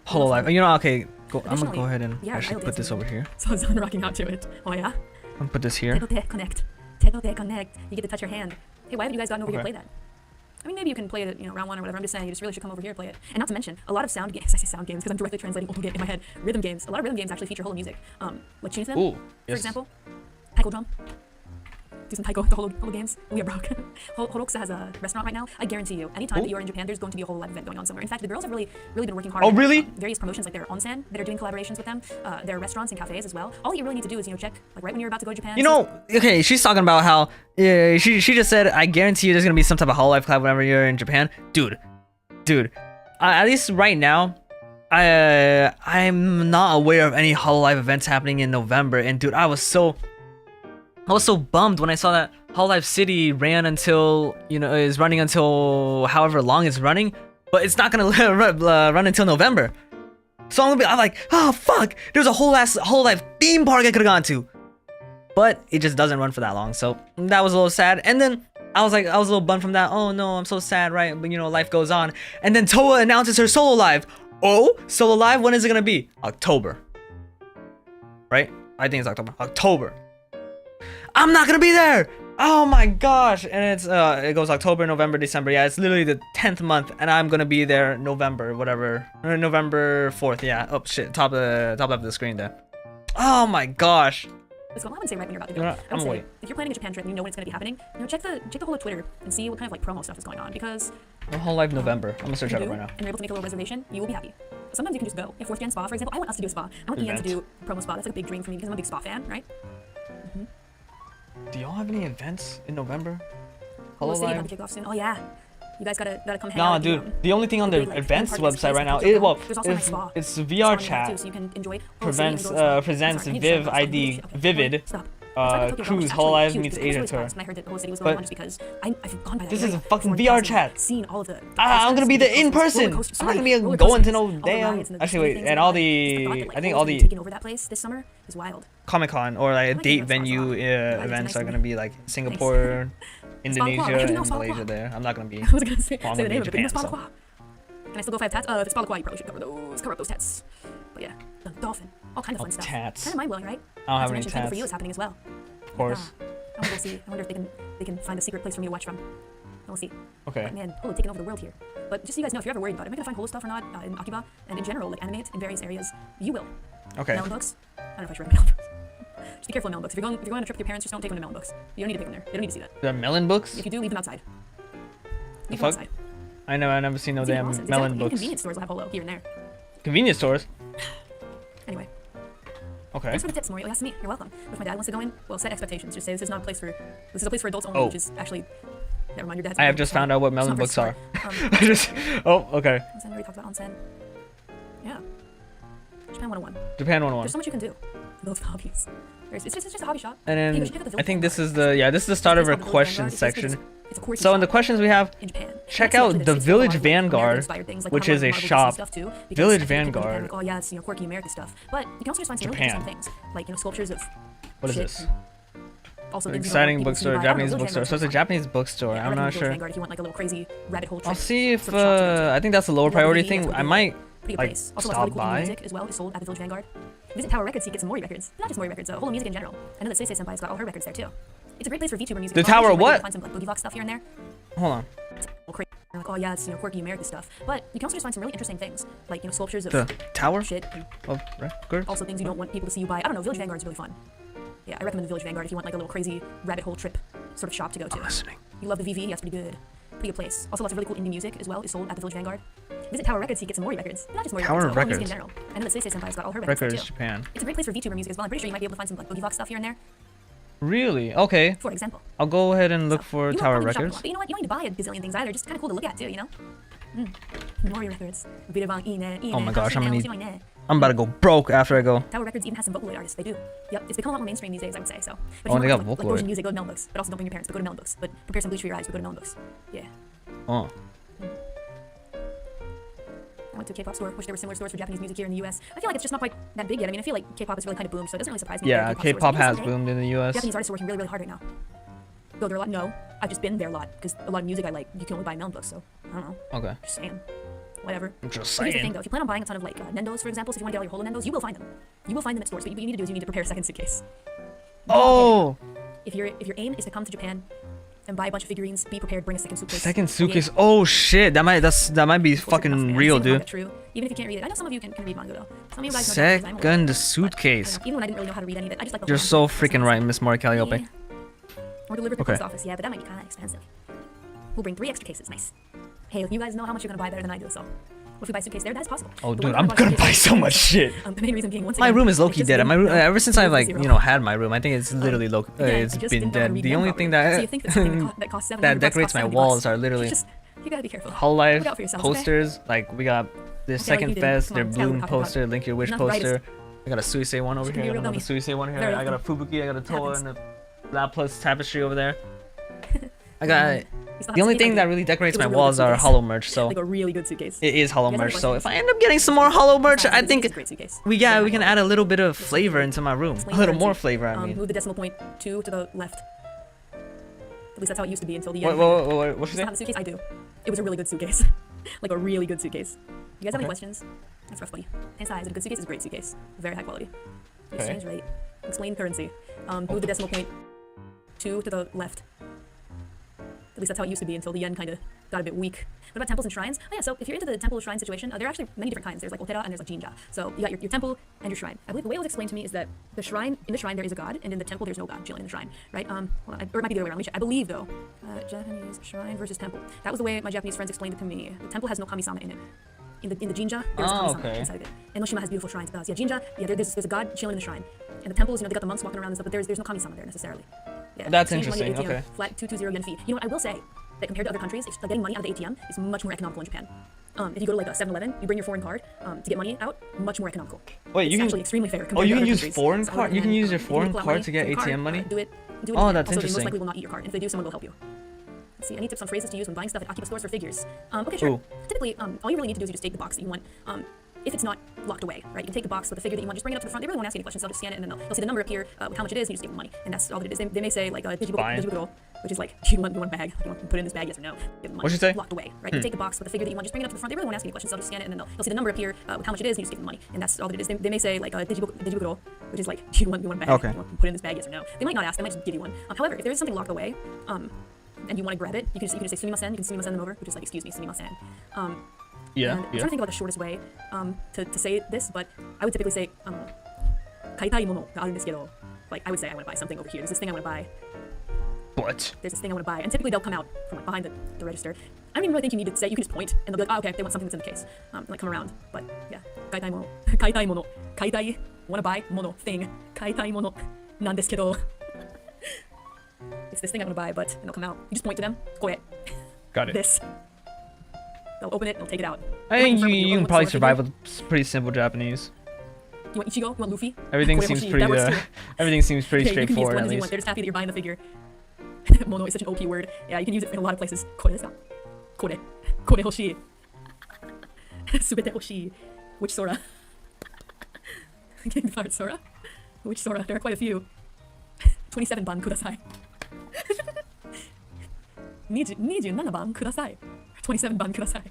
Holo Live. You know, okay. I'm gonna go ahead and actually put this over here. So it's rocking out to it. Oh yeah. I'm gonna put this here. Connect. You get to touch your hand. Hey, why haven't you guys gotten over here to play that? I mean, maybe you can play it, round one or whatever. I'm just saying, you just really should come over here and play it. And not to mention, a lot of sound games. I say sound games because I'm directly translating Holo game in my head. Rhythm games. A lot of rhythm games actually feature Holo music. Like Shinsen, for example. Taiko drum. Do some Taiko with the Holo games. We are broke. Horokusa has a restaurant right now. I guarantee you, anytime that you're in Japan, there's going to be a whole live event going on somewhere. In fact, the girls have really been working hard. Oh, really? Various promotions, like their onsen, that are doing collaborations with them. There are restaurants and cafes as well. All you really need to do is, check, like right when you're about to go to Japan. Okay, she's talking about how, she just said, I guarantee you there's gonna be some type of Hololive collab whenever you're in Japan. Dude, at least right now, I'm not aware of any Hololive events happening in November, and dude, I was so bummed when I saw that Hololive City ran until, is running until however long it's running, but it's not gonna run until November. So I'm like, oh fuck, there's a whole Hololive theme park I could've gone to. But it just doesn't run for that long, so that was a little sad. And then I was a little bummed from that. Oh no, I'm so sad, right? But life goes on. And then Toa announces her solo live. Oh, solo live, when is it gonna be? October. Right? I think it's October. I'm not gonna be there! Oh my gosh! And it's it goes October, November, December. Yeah, it's literally the 10th month, and I'm gonna be there November, whatever. Or November 4th, yeah. Oh shit, top left of the screen there. Oh my gosh. Well, I wouldn't say right when you're about to You go. know what? I would I'm say wait. if you're planning a Japan trip and you know when it's going to be happening, check the whole of Twitter and see what kind of like promo stuff is going on, because My whole life November. I'm gonna search if it you up do, right now. and you're able to make a little reservation, you will be happy. Sometimes you can just go. If 4th Gen Spa, for example, I want us to do a spa. I want Ian to do promo spa. That's like a big dream for me because I'm a big spa fan, right? Do y'all have any events in November? We'll see Hololive? about the kickoff soon. Oh yeah. You guys gotta come hang Nah, out. dude. The only thing on the big, like, events theme party website right now, place, well, there's also a nice spa. it's Spa VR near there, too, chat. so you can enjoy. Presents Viv ID Vivid. Cruise Hololive meets Asia tour. I heard that the whole city was going on just because I've gone by that This area is a fucking before VR chat. Seen all of the I'm gonna be the in person. I'm not gonna be going to no damn. Actually, wait, and all the I think all the taking over that place this summer is wild. Comic-Con or like like date the venue spa. events Nice are to gonna meet be like Singapore, Indonesia, Spa and Spa Malaysia. There, I'm not gonna be. I was gonna say I'm the gonna be name in of it, but Japan. Spa So. Can I still go if I have tats? If it's Spa you probably should cover up those tats. But yeah, the dolphin, all kind of fun stuff. Tats. Kind of mind-blowing, right? I don't have Not to any mention, Thank You for You tats. is happening as well. Of course. I want to go see. I wonder if they can find a secret place for me to watch from. We'll see. Okay. But man, Holo taking over the world here. But just so you guys know, if you're ever worried about it, am I gonna find Holo stuff or not in Akiba and in general, like animate in various areas, you will. Okay. Melon books. I don't know if I should recommend melon books. Just be careful of melon books. If you're going on a trip with your parents, just don't take them to melon books. You don't need to take them there. They don't need to see that. The melon books? If you do, leave them outside. The Leave them fuck? outside. I never seen no It's even damn awesome. It's melon even books. Convenience stores will have Holo here and there. Convenience stores? Anyway. Okay. Thanks for the tips, Mori. Yes, me. You're welcome. If my dad wants to go in, well, set expectations. Just say this is not a place for. This is a place for adults only, Oh. which is actually. Never mind. Your dad's. I have just found out what It's not melon very books are. smart. I just. Oh, okay. Onsen, we already talked about onsen. Yeah. Japan 101. Japan There's 101. so much you can do. Build hobbies. It's just a hobby shop. And Hey, we then should check out the I think Village this is Vanguard. the start of our It's called the Village questions Vanguard. section. It's a quirky So in the shop questions we have, in Japan. check That's out actually the just Village a lot of, Vanguard, American-inspired things, like which kind is of a Marvel shop. stuff too, because Village people in Japan Vanguard. are like, oh yeah, it's quirky American stuff. But you can also just find some really Japan. interesting things, like sculptures of. What is shit. this? Also, things you don't want Exciting people to see bookstore, by. I don't know, Japanese Village bookstore. So it's a Vanguard's Japanese bookstore. fun. Yeah, I I'm recommend not Village sure. Vanguard if you want like a little crazy rabbit hole I'll trip. see if sort of shop to go to. I think that's a lower You love the priority VV, thing. that's I what might Pretty good like place. Also, lots of stop really cool indie by. music as well is sold at the Village Vanguard. Visit Tower Records, he gets some Mori records. But not just Mori records, Holo music in general. I know that Seisei Senpai's got all her records there too. It's a great place for VTuber music. The as well. Tower You might be able what? to find some like boogie box stuff here and there. Hold on. Crazy. Like, oh yeah, it's quirky American stuff. But you can also just find some really interesting things, like sculptures of The tower shit. And of record. also things you don't want people to see you buy. I don't know. Village Vanguard is really fun. Yeah, I recommend the Village Vanguard if you want like a little crazy rabbit hole trip sort of shop to go to. Listening. You love the VV, that's pretty good. Pretty good place. Also, lots of really cool indie music as well is sold at the Village Vanguard. Visit Tower Records, he gets some Mori records. But not just Mori Tower records, Holo music in Records. general. I know that Seisei Senpai's got all her records there Records too. Japan. It's a great place for VTuber music as well. I'm pretty sure you might be able to find some like boogie box stuff here and there. Really? Okay. For example. I'll go ahead and look for You Tower won't probably shop a Records. lot, but you know what? You don't need to buy a gazillion things either. Just kind of cool to look at too, you know? Mori records. Oh my gosh, I'm gonna need. I'm about to go broke after I go. Tower Records even has some Vocaloid artists. They do. Yep, it's become a lot more mainstream these days, I would say. So. But Oh, if they you got want like Vocaloid. Doja music, go to Melon Books. But also don't bring your parents, but go to Melon Books. But prepare some bleach for your eyes, but go to Melon Books. Yeah. Oh. I went to a K-pop store. Wish there were similar stores for Japanese music here in the US. I feel like it's just not quite that big yet. I mean, I feel like K-pop is really kind of boomed, so it doesn't really surprise me. that there Yeah, are K-pop stores. has But someday, boomed in the U.S. Japanese artists are working really, really hard right now. Go there a lot? No. I've just been there a lot because a lot of music I like, you can only buy in Melon Books, so I don't know. Okay. Just saying. Whatever. I'm just But here's the thing saying. though, if you plan on buying a ton of like Nendos, for example, so if you want to get all your Holo Nendos, you will find them. You will find them at stores, but what you need to do is you need to prepare a second suitcase. Oh, If your aim is to come to Japan and buy a bunch of figurines, be prepared, bring a second suitcase. second Okay? suitcase. Oh shit, that might be Full suitcase fucking of real, manga, dude. True. Even if you can't read it, I know some of you can read manga though. Some of you guys know Japanese, I'm a little Second bit, suitcase. but, even when I didn't really know how to read any of it, I just like the You're whole so concept. freaking right, Miss Mori Calliope. Yeah. Or delivered to the Okay. post office, yeah, but that might be kind of expensive. We'll bring 3 extra cases, nice. Hey, you guys know how much you're gonna buy better than I do, so if we buy a suitcase there, that's possible. Oh, The dude, one I'm thing about gonna suitcase buy is so much shit. The main reason being, once My again, room is I low-key just dead. didn't My know- room, ever since zero I've like to zero. you know had my room, I think it's literally low. Yeah, It's I just been didn't know how to dead. read The them only properly. thing So that you think that something that costs $700 that decorates costs my $70. walls are literally Just, you gotta be careful. Hololive Look out for yourselves, okay? posters. Like we got the like Second you did. Fest, Come their on, tell me Bloom what I'm talking poster, Link Your Wish Not the brightest. poster. I got a Suisei one over Just gonna here. be I a got real another Suisei one here. Very I got a often. Fubuki. I got a Toa Happens. and a La Plus tapestry over there. I got. You still The have only to thing take that it. really decorates It my was a really walls good are suitcase. hollow merch. So Like a really good suitcase. it is hollow You guys have merch. any So if questions? I end up getting some more hollow merch, I It's a think great suitcase. we can add a little bit of flavor into my room. A little more flavor. I mean. Move the decimal point 2 to the left. At least that's how it used to be until the What end. what You should still say? have a suitcase? I do. It was a really good suitcase. Like a really good suitcase. You guys have any Okay. questions? That's rough, buddy. Thanks, size. A good suitcase is a great suitcase. Very high quality. Okay. Exchange rate. Explain currency. Move the decimal point 2 to the left. At least that's how it used to be until the yen kind of got a bit weak. What about temples and shrines? Oh yeah, so if you're into the temple shrine situation, there are actually many different kinds. There's like otera and there's like jinja. So you got your temple and your shrine. I believe the way it was explained to me is that in the shrine there is a god, and in the temple there's no god chilling in the shrine, right? Hold on, or it might be the other way around. Let me check. I believe though, Japanese shrine versus temple. That was the way my Japanese friends explained it to me. The temple has no kami-sama in it. In the jinja, there's kami-sama inside of it. And Noshima has beautiful shrines. So yeah, jinja, yeah, there's a god chilling in the shrine. And the temples, they got the monks walking around and stuff, but there's no kami-sama there necessarily. Yeah, that's interesting. ATM, okay. Flat 220 yen fee. You know what I will say? That compared to other countries, like getting money out of the ATM is much more economical in Japan. If you go to like a 7-Eleven, you bring your foreign card to get money out, much more economical. Wait, it's actually extremely fair. Oh, you can use foreign card. You can use your foreign card to get ATM money. Do it. Oh, that's also, interesting. They most likely will not eat your card, and if they do, someone will help you. Let's see, any tips on phrases to use when buying stuff at Akiba stores for figures? Okay, sure. Ooh. Typically, all you really need to do is you just take the box that you want. If it's not locked away, right? You can take the box with the figure that you want, just bring it up to the front. They really won't ask you any questions. They'll just scan it, and then they'll see the number appear with how much it is, and you just give them money, and that's all that it is. They may say like digibuko, which is like, do you want a bag? You want to put it in this bag? Yes or no? Give them money. What'd you say? Locked away, right? You take the box with the figure that you want, just bring it up to the front. They really won't ask you any questions. They'll just scan it, and then they'll see the number appear with how much it is, and you just give them money, and that's all that it is. They may say like digibuko, which is like, do you want a bag? Okay. You want to put it in this bag? Yes or no? They might not ask. They might just give you one. However, if there is something locked away, and you want to grab it, you can just say sumimasen. You can sumimasen them over, which is like, excuse me, sumimasen. Yeah. I'm trying to think about the shortest way to say this, but I would typically say kaitai mono ga aru desu kedo. Like I would say I want to buy something over here. There's this thing I want to buy. What? There's this thing I want to buy, and typically they'll come out from like behind the register. I don't even really think you need to say. You can just point, and they'll be like, oh, okay, they want something that's in the case. And like come around, but yeah, kaitai mono, kaitai mono, kaitai, want to buy mono thing, kaitai mono, nan desu kedo. It's this thing I want to buy, but and they'll come out. You just point to them. Kore. Got it. This. They'll open it, they'll take it out. I think you can probably survive with pretty simple Japanese. You want Ichigo? You want Luffy? Everything seems pretty. Everything seems pretty straightforward at least. They're just happy that you're buying the figure. Mono is such an OP word. Yeah, you can use it in a lot of places. Kore desu ka? Kore. Kore hoshii. Subete hoshii. Which Sora? Getting fired, Sora? Which Sora? There are quite a few. 27 ban kudasai. 27 ban kudasai. 27 ban kudasai.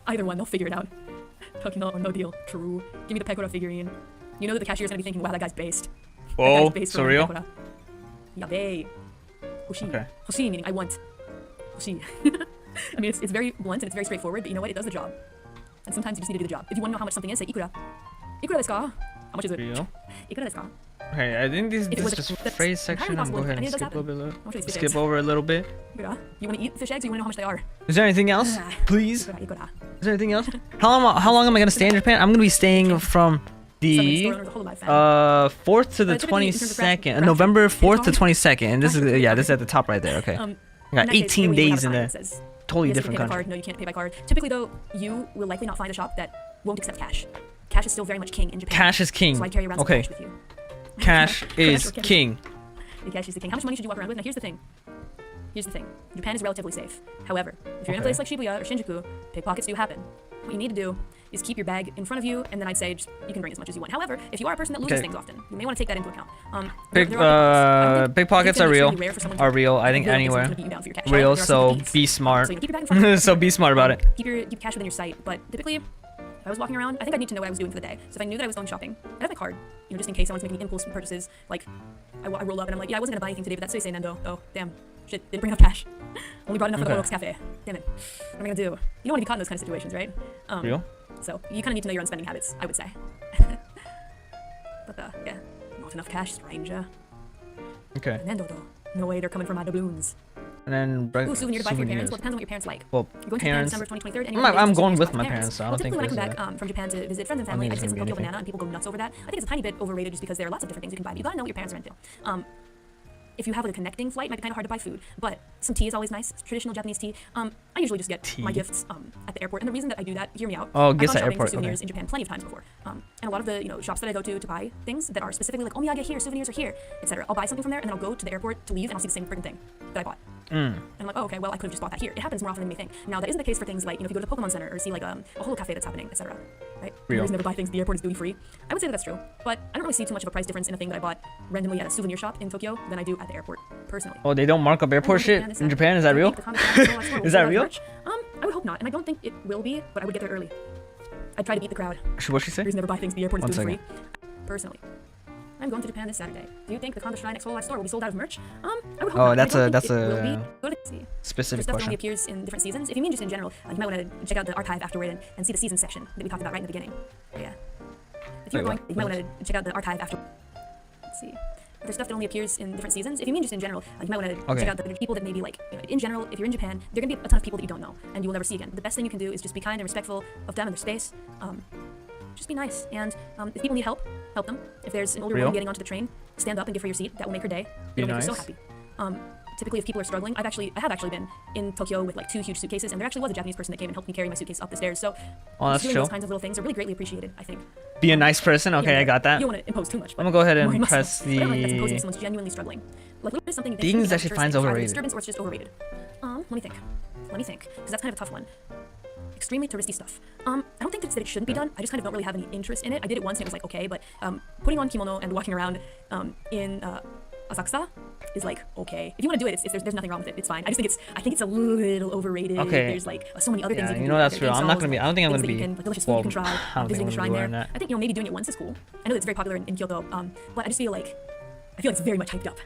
Either one, they'll figure it out. Tokino, no deal. True. Give me the Pecora figurine. You know that the cashier's gonna be thinking, wow, that guy's based. Whoa, so real? Yabe. Hoshii. Okay. Hoshii meaning I want. Hoshii. I mean, it's very blunt and it's very straightforward, but you know what? It does the job. And sometimes you just need to do the job. If you want to know how much something is, say ikura. Ikura desu ka? How much is it? Real? Ikura desu ka? Okay, I think this is just phrase section. I'm going to go ahead and skip over a little bit. You want to eat fish eggs or you want to know how much they are? Is there anything else? Please? Is there anything else? How long am I going to stay in Japan? I'm going to be staying from the 4th to the 22nd. November 4th to 22nd. And this is, yeah, this is at the top right there. Okay. I got 18 days in there. Totally different country. No, you can't pay by card. Typically, though, you will likely not find a shop that won't accept cash. Cash is still very much king in Japan. Cash is king. So I carry around some cash with you. Cash is king. The cash is the king. How much money should you walk around with? Now, here's the thing. Japan is relatively safe. However, if you're in a place like Shibuya or Shinjuku, pickpockets do happen. What you need to do is keep your bag in front of you, and then I'd say you can bring as much as you want. However, if you are a person that loses things often, you may want to take that into account. Pickpockets are real. I think anywhere. Real, so be smart. So be smart about it. Keep cash within your sight, but typically, if I was walking around, I think I'd need to know what I was doing for the day. So if I knew that I was going shopping, I'd have my card, just in case I wanted to make any impulse purchases. Like, I roll up and I'm like, yeah, I wasn't gonna buy anything today, but that's Suisei Nendo. Oh, damn. Shit, didn't bring enough cash. Only brought enough for the Orox Cafe. Damn it. What am I gonna do? You don't want to be caught in those kind of situations, right? Real? So you kind of need to know your own spending habits, I would say. But yeah, not enough cash, stranger. Okay. Nendo though. No way, they're coming from my doubloons. And then souvenir to buy for your parents. Well, it depends on what your parents like. Well, you're going to Japan December 23rd. And I'm going with my parents, so I don't think when I come back from Japan to visit friends and family, I just get some Tokyo banana, and people go nuts over that. I think it's a tiny bit overrated just because there are lots of different things you can buy. But you gotta know what your parents are into. If you have like a connecting flight, it might be kind of hard to buy food, but some tea is always nice. Traditional Japanese tea. I usually just get my gifts at the airport, and the reason that I do that, hear me out. Oh, gifts at airport. For souvenirs in Japan plenty of times before, and a lot of the shops that I go to buy things that are specifically like omiyage here, souvenirs are here, etc. I'll buy something from there, and then I'll go to the airport to leave, and I'll see the same freaking thing that I bought. And I'm like, oh, okay, well, I could have just bought that here. It happens more often than you may think. Now, that isn't the case for things like, if you go to the Pokemon Center or see like a holo cafe that's happening, etc. Right? Real. Never buy things. The airport is duty free. I would say that that's true, but I don't really see too much of a price difference in a thing that I bought randomly at a souvenir shop in Tokyo than I do at the airport, personally. Oh, they don't mark up airport shit in Japan? Is that real? Is that real? I would hope not, and I don't think it will be, but I would get there early. I'd try to beat the crowd. What'd she say? Please never buy things. The airport is duty free. Personally. I'm going to Japan this Saturday. Do you think the Kento Chano X Whole Life store will be sold out of merch? I would hope not. That's a. Go to see. specific stuff that question. only appears in different seasons. If you mean just in general, you might want to check out the archive afterward and see the season section that we talked about right in the beginning. But yeah. If you're Wait, going, what? you might want to check out the archive after. Let's see. There's stuff that only appears in different seasons. If you mean just in general, you might want to check out the people that maybe like, in general, if you're in Japan, there are gonna be a ton of people that you don't know and you will never see again. The best thing you can do is just be kind and respectful of them and their space. Just be nice. And if people need help, help them. If there's an older woman getting onto the train, stand up and give her your seat. That will make her day. It'll make her so happy. Typically, if people are struggling, I have actually been in Tokyo with like 2 huge suitcases, and there actually was a Japanese person that came and helped me carry my suitcase up the stairs. So, that's doing chill. those kinds of little things are really greatly appreciated, I think. Be a nice person. Okay, I got that. You don't want to impose too much. I'm gonna go ahead and more press muscle. But I don't think that's imposing if the someone's genuinely struggling. Like, what is something you think things that she finds overrated. Disturbance, or it's just overrated. Let me think, because that's kind of a tough one. Extremely touristy stuff. I don't think that it shouldn't be done. I just kind of don't really have any interest in it. I did it once and it was like okay, but putting on kimono and walking around in Asakusa is like okay. If you want to do it, there's nothing wrong with it. It's fine. I think it's a little overrated. Okay. There's like so many other things. You know that's true. I'm not gonna be. I don't think I'm gonna be. Delicious food you can try. I don't think Visiting I'm a gonna shrine be there. wearing that. I think maybe doing it once is cool. I know it's very popular in Kyoto. But I just feel like it's very much hyped up.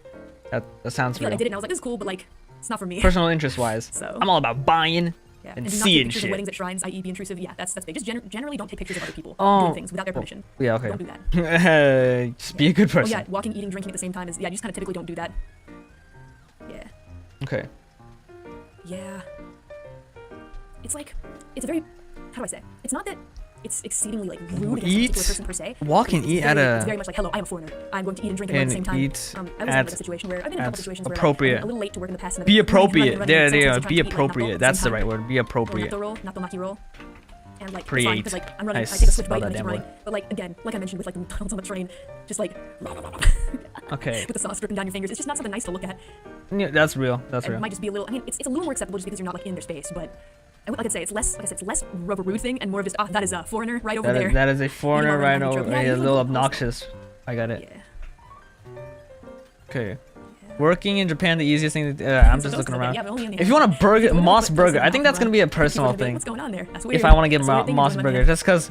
That sounds I feel like real. I did it and I was like, this is cool, but like it's not for me. Personal interest wise, So- I'm all about buying and do not take seeing pictures shit. of weddings at shrines, i.e. be intrusive. Yeah, that's big. Just generally don't take pictures of other people Oh. doing things without their permission. Yeah, okay. Don't do that. Just be a good Oh person. yeah, walking, eating, drinking at the same time is you just kind of typically don't do that. Yeah. Okay. Yeah. It's like it's a very how do I say? It's not that it's exceedingly like rude against a Eat, particular person per se. walk but and it's eat very, at a- It's very much like hello, I'm a foreigner. I'm going to eat and drink at the same time. eat I was in at- a situation where I've been in a couple situations where appropriate. I'm a little late to work in the past. And Be I've been running appropriate. and There, so there. I'm trying Be to eat my natto appropriate. at the That's same the time. right word. Be appropriate. Natto roll, natto maki roll. And like, Create. it's fine, 'cause, like I'm running, I I take a switch spelled bite and that I keep damn running. But like again, like I mentioned with like the McDonald's on the train, just like Okay. with the sauce dripping down your fingers, it's just not something nice to look at. Yeah, that's real. That's And it real. might just be a little. I mean, it's a little more acceptable just because you're not like in their space, but. Like I could say, it's less, like I said, it's less of a rude thing and more of just, that is a foreigner right over there. That is a foreigner Even though right they're not over. joking. Yeah, A usually little most- obnoxious. I got it. Yeah. Okay. Working in Japan, the easiest thing. I'm just So looking those- around. yeah, but only in the If you want a burger, If you wanna Moss put Burger, person I think out that's gonna be a people are personal gonna be like, thing. What's going on there? That's weird. If I want to get That's a weird thing Moss going on Burger, here. just cause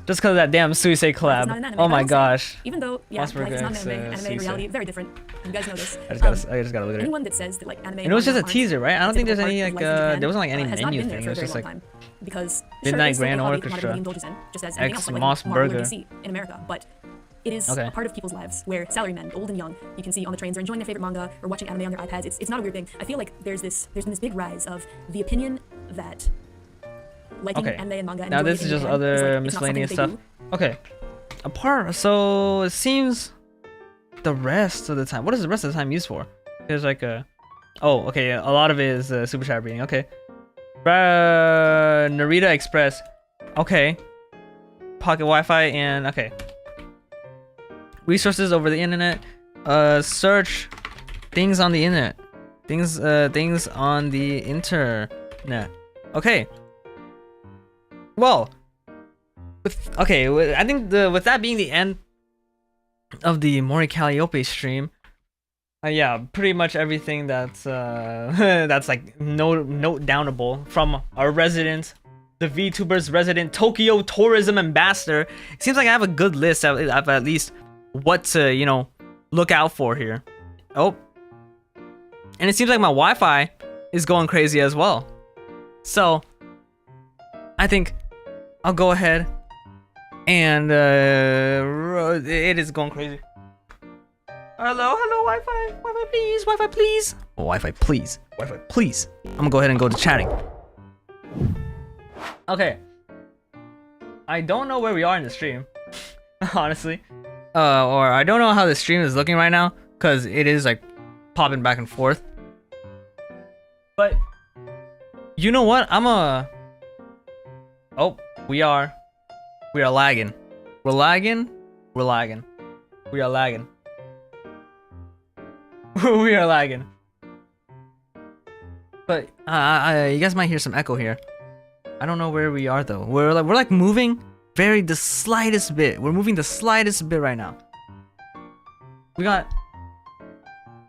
of that damn Suisei It's not an collab. anime, Oh but my also, gosh. Even though, yeah, Moss like, Burger it's not X, an anime, Suisei. reality, very different. You guys know this. I just gotta look at it. Anyone that says that like anime And it was just a aren't teaser, right? I don't think there's typical any part of like life in Japan, there wasn't like any has not menu been there thing. for It was a very just long like time. Because Midnight it's still Grand a hobby, Orchestra, commodity indulgence, just as anything X else, like Moss Marvel Burger. or DC in America, but it is Okay. a part of people's lives where salarymen, old and young, you can see on the trains, are enjoying their favorite manga or watching anime on their iPads. It's not a weird thing. I feel like there's been this big rise of the opinion that liking Okay. anime and manga and Now enjoying this it is in just Japan other is, like, it's not miscellaneous something stuff. that they do. Okay. So it seems the rest of the time. What is the rest of the time used for? There's like a. Oh, okay. A lot of it is super chat reading. Okay. Narita Express. Okay. Pocket Wi-Fi and okay. Resources over the internet. Search things on the internet. Things on the internet. Okay. Well. I think with that being the end of the Mori Calliope stream, yeah, pretty much everything that's that's like note downable from our resident, the VTuber's resident Tokyo tourism ambassador. It seems like I have a good list of at least what to look out for here. Oh, and it seems like my Wi-Fi is going crazy as well. So I think I'll go ahead and it is going crazy. Hello, Wi-Fi, Wi-Fi, please, Wi-Fi, please, Wi-Fi, please, Wi-Fi, please. I'm gonna go ahead and go to chatting. Okay. I don't know where we are in the stream, honestly, or I don't know how the stream is looking right now, cause it is like popping back and forth. But you know what? Oh, we are lagging. We're lagging. We are lagging. We are lagging. But you guys might hear some echo here. I don't know where we are though. We're like moving the slightest bit. We're moving the slightest bit right now. We got